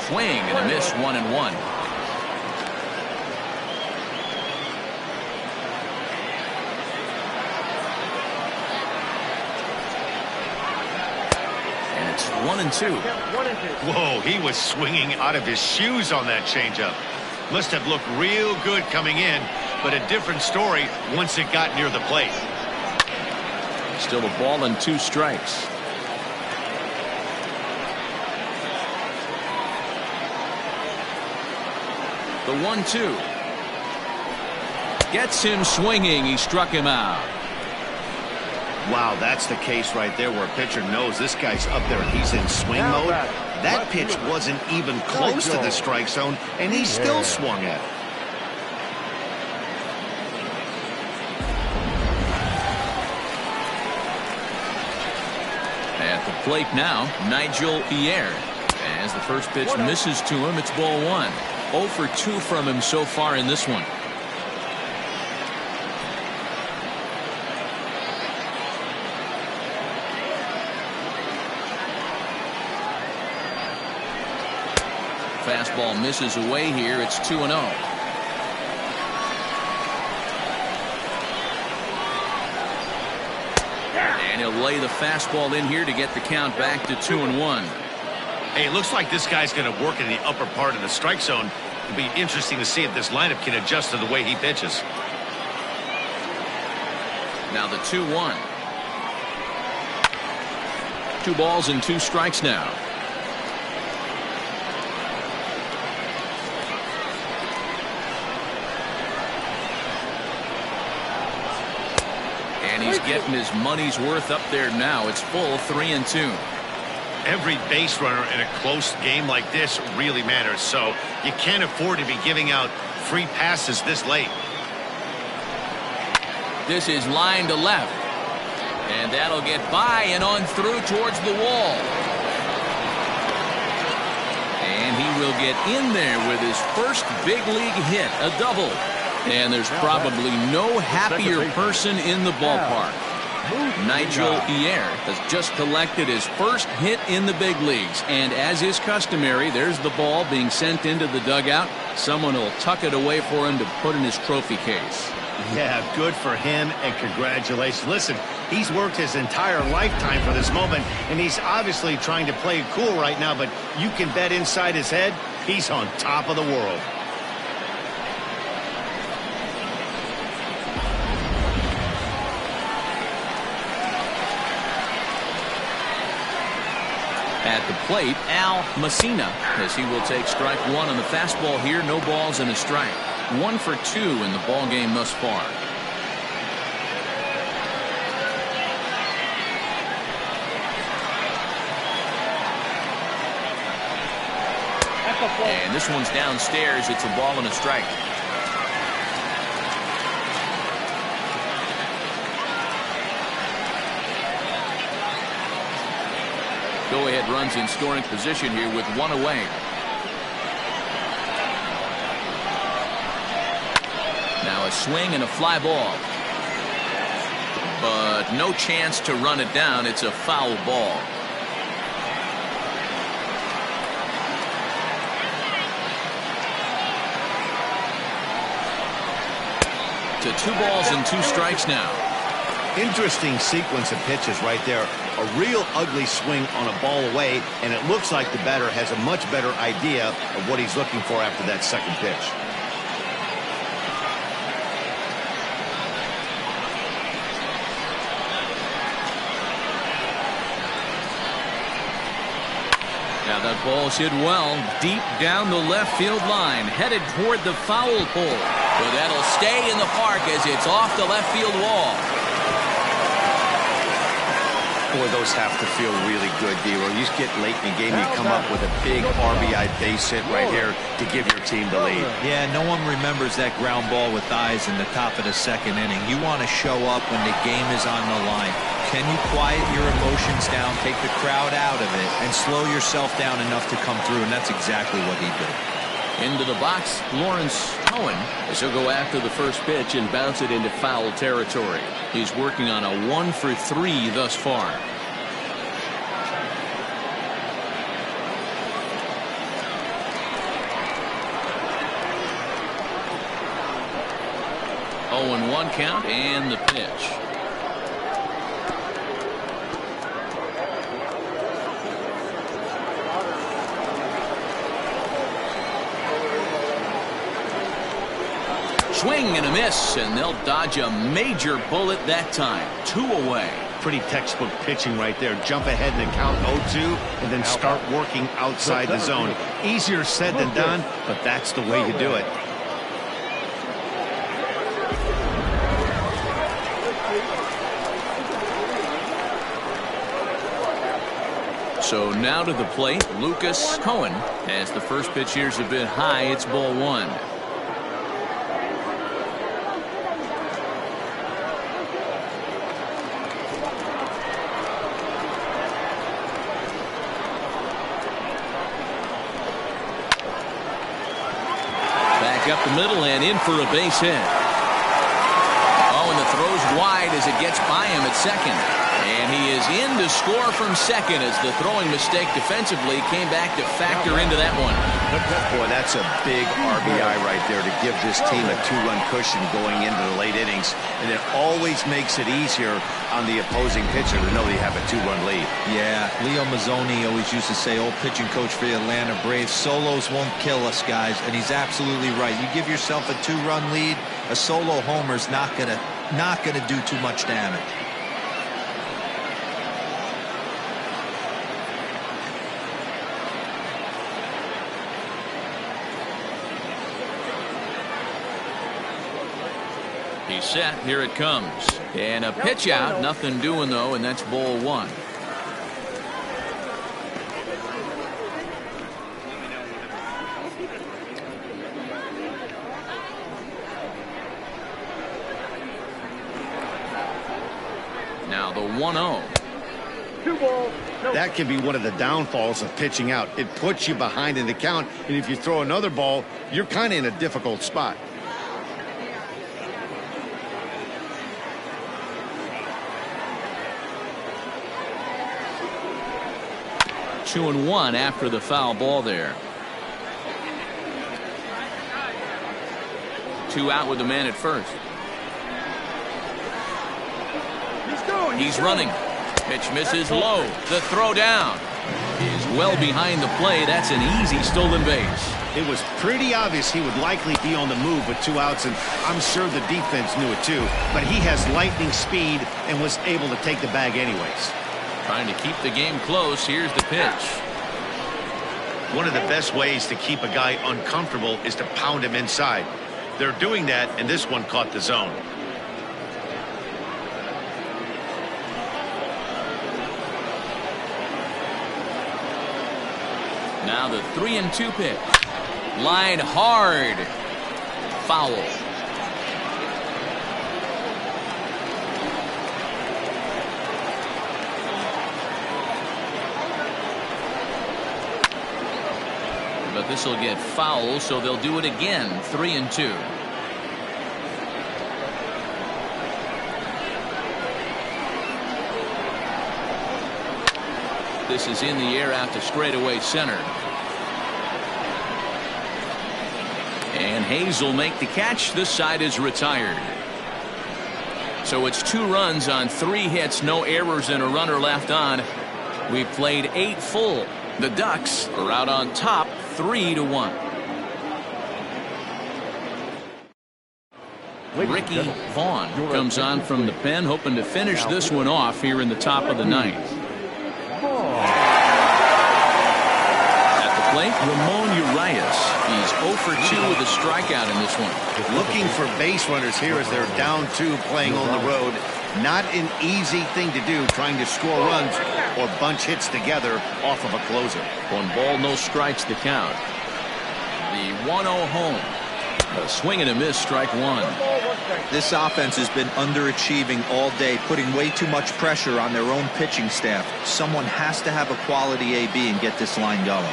Swing and a miss. 1-1. And it's 1-2. 1-2. Whoa, he was swinging out of his shoes on that changeup. Must have looked real good coming in, but a different story once it got near the plate. Still a ball and 2 strikes. The 1-2 gets him swinging. He struck him out. Wow, that's the case right there where a pitcher knows this guy's up there and he's in swing mode. That pitch wasn't even close to the strike zone, and he still swung at it. At the plate now, Nigel Pierre. As the first pitch misses to him, it's ball 1. 0 for 2 from him so far in this one. Fastball misses away here. It's 2-0. And he'll lay the fastball in here to get the count back to 2-1. Hey, it looks like this guy's going to work in the upper part of the strike zone. It'll be interesting to see if this lineup can adjust to the way he pitches. Now the 2-1. 2 balls and 2 strikes now. And he's getting his money's worth up there now. It's full 3-2. Every base runner in a close game like this really matters, so you can't afford to be giving out free passes this late. This is line to left, and that'll get by and on through towards the wall. And he will get in there with his first big league hit, a double. And there's probably no happier person in the ballpark. Nigel Pierre has just collected his first hit in the big leagues, and as is customary, there's the ball being sent into the dugout. Someone will tuck it away for him to put in his trophy case. Yeah, good for him, and congratulations. Listen, he's worked his entire lifetime for this moment, and he's obviously trying to play it cool right now, but you can bet inside his head, he's on top of the world. At the plate, Al Messina, as he will take strike one on the fastball here. No balls and a strike. 1 for 2 in the ball game thus far. And this one's downstairs. It's a ball and a strike. Go-ahead runs in scoring position here with 1 away. Now a swing and a fly ball. But no chance to run it down. It's a foul ball. To 2 balls and 2 strikes now. Interesting sequence of pitches right there. A real ugly swing on a ball away, and it looks like the batter has a much better idea of what he's looking for after that second pitch. Now that ball's hit well deep down the left field line, headed toward the foul pole. But that'll stay in the park as it's off the left field wall. Boy, those have to feel really good, D-Row. You just get late in the game, you come up with a big RBI base hit right here to give your team the lead. Yeah, no one remembers that ground ball with eyes in the top of the second inning. You want to show up when the game is on the line. Can you quiet your emotions down, take the crowd out of it, and slow yourself down enough to come through? And that's exactly what he did. Into the box, Lawrence Kohan, as he'll go after the first pitch and bounce it into foul territory. He's working on a 1 for 3 thus far. Oh, and 1 count and the pitch. Swing and a miss, and they'll dodge a major bullet that time. 2 away. Pretty textbook pitching right there. Jump ahead in the count 0-2 and then start working outside the zone. Easier said than done, but that's the way you do it. So now to the plate, Lucas Kohan. As the first pitch here's a bit high, it's ball 1. Up the middle and in for a base hit. Oh, and the throw's wide as it gets by him at second. And he is in to score from second as the throwing mistake defensively came back to factor into that one. Boy, that's a big RBI right there to give this team a 2-run cushion going into the late innings. And it always makes it easier on the opposing pitcher to know they have a 2-run lead. Yeah, Leo Mazzoni always used to say, old pitching coach for the Atlanta Braves, solos won't kill us, guys. And he's absolutely right. You give yourself a 2-run lead, a solo homer's not gonna do too much damage. He's set. Here it comes. And a pitch out. Nothing doing, though, and that's ball 1. Now the 1-0. 2 balls. No. That can be one of the downfalls of pitching out. It puts you behind in the count, and if you throw another ball, you're kind of in a difficult spot. 2-1 after the foul ball there. 2 out with the man at first. He's running. Pitch misses low. The throw down is well behind the play. That's an easy stolen base. It was pretty obvious he would likely be on the move with 2 outs, and I'm sure the defense knew it too. But he has lightning speed and was able to take the bag anyways. Trying to keep the game close. Here's the pitch. One of the best ways to keep a guy uncomfortable is to pound him inside. They're doing that, and this one caught the zone. Now the 3-2 pitch. Line hard. Foul. But this will get foul, so they'll do it again. 3-2. This is in the air out to straightaway center. And Hayes will make the catch. This side is retired. So it's 2 runs on 3 hits, no errors, and a runner left on. We played 8 full. The Ducks are out on top 3-1. Ricky Vaughn comes on from the pen, hoping to finish this one off here in the top of the 9th. At the plate, Ramon Urias. He's 0 for 2 with a strikeout in this one. Looking for base runners here as they're down 2 playing on the road. Not an easy thing to do, trying to score runs or bunch hits together off of a closer. 1 ball, no strikes to count. The 1-0 home. A swing and a miss, strike 1. This offense has been underachieving all day, putting way too much pressure on their own pitching staff. Someone has to have a quality AB and get this line going.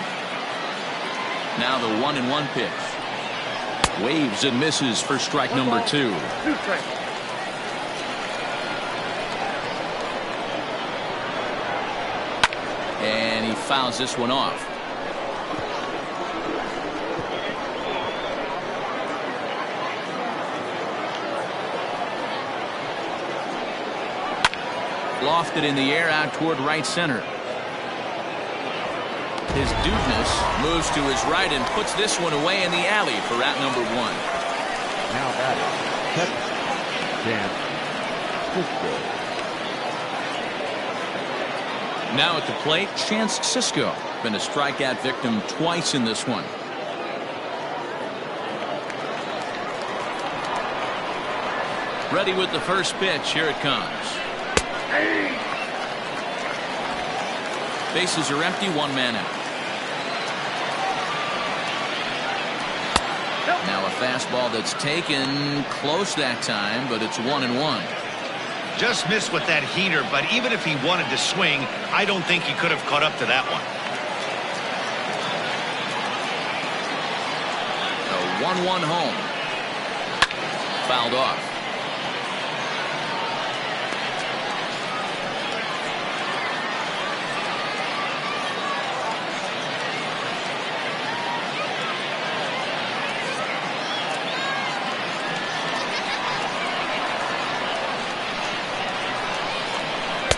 Now the 1-1 pitch. Waves and misses for strike number 2. And he fouls this one off. Lofted in the air out toward right center. His Dudeness moves to his right and puts this one away in the alley for out number 1. Now batting, Dan Cisco. Now at the plate, Chance Cisco. Been a strikeout victim twice in this one. Ready with the first pitch. Here it comes. Bases are empty, 1 man out. Now a fastball that's taken close that time, but it's 1-1. Just missed with that heater, but even if he wanted to swing, I don't think he could have caught up to that one. A 1-1 home. Fouled off.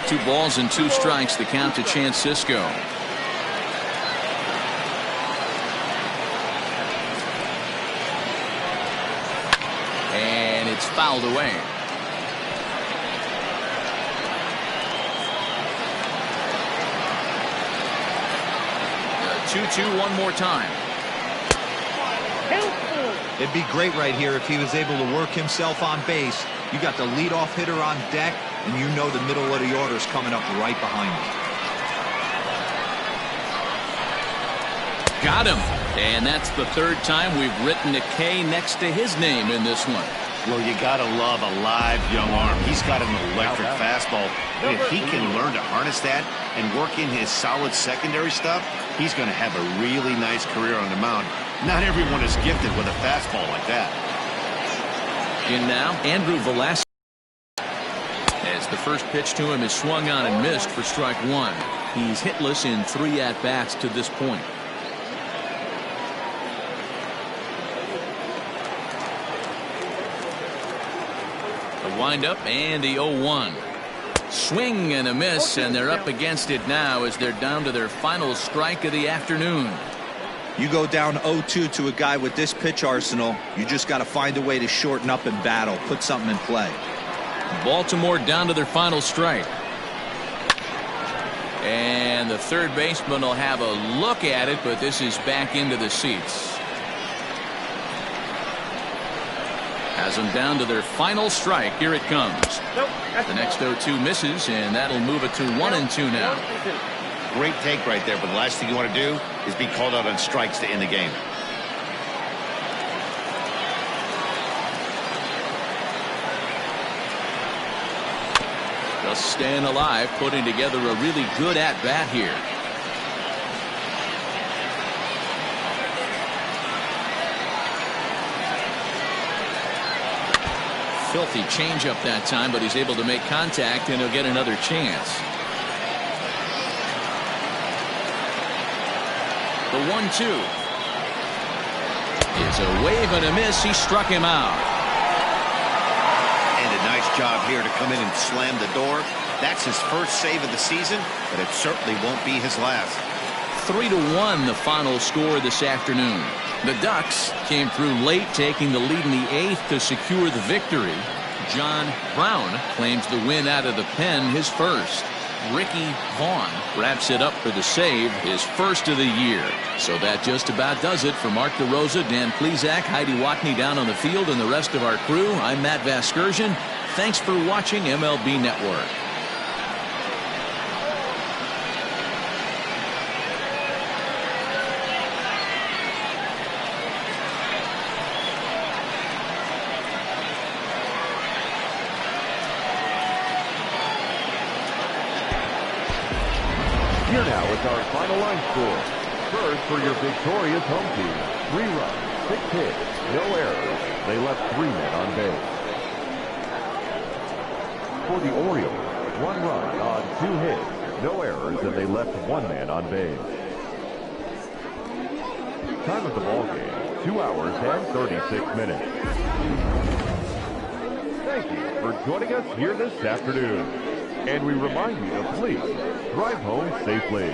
Two balls and 2 strikes, the count to Chance Cisco. And it's fouled away. The 2-2 one more time. It'd be great right here if he was able to work himself on base. You got the leadoff hitter on deck, and you know the middle of the order is coming up right behind you. Got him. And that's the 3rd time we've written a K next to his name in this one. Well, you gotta love a live young arm. He's got an electric fastball, and if he can learn to harness that and work in his solid secondary stuff, he's going to have a really nice career on the mound. Not everyone is gifted with a fastball like that. In now, Andrew Velasquez. As the first pitch to him is swung on and missed for strike 1. He's hitless in 3 at-bats to this point. The windup and the 0-1. Swing and a miss, and they're up against it now as they're down to their final strike of the afternoon. You go down 0-2 to a guy with this pitch arsenal, you just got to find a way to shorten up and battle, put something in play. Baltimore down to their final strike. And the third baseman will have a look at it, but this is back into the seats. Has them down to their final strike. Here it comes. The next 0-2 misses, and that'll move it to 1-2 now. Great take right there, but the last thing you want to do is be called out on strikes to end the game. Just staying alive, putting together a really good at-bat here. Filthy changeup that time, but he's able to make contact, and he'll get another chance. The 1-2 is a wave and a miss. He struck him out. And a nice job here to come in and slam the door. That's his first save of the season, but it certainly won't be his last. 3-1 the final score this afternoon. The Ducks came through late, taking the lead in the 8th to secure the victory. John Brown claims the win out of the pen, his first. Ricky Vaughn wraps it up for the save, his first of the year. So that just about does it for Mark DeRosa, Dan Plesac, Heidi Watney down on the field, and the rest of our crew. I'm Matt Vasgersian. Thanks for watching MLB Network. Here now is our final line score. First, for your victorious home team, 3 runs, 6 hits, no errors. They left 3 men on base. For the Orioles, 1 run on 2 hits, no errors, and they left 1 man on base. Time of the ball game, 2 hours and 36 minutes. Thank you for joining us here this afternoon. And we remind you to please drive home safely.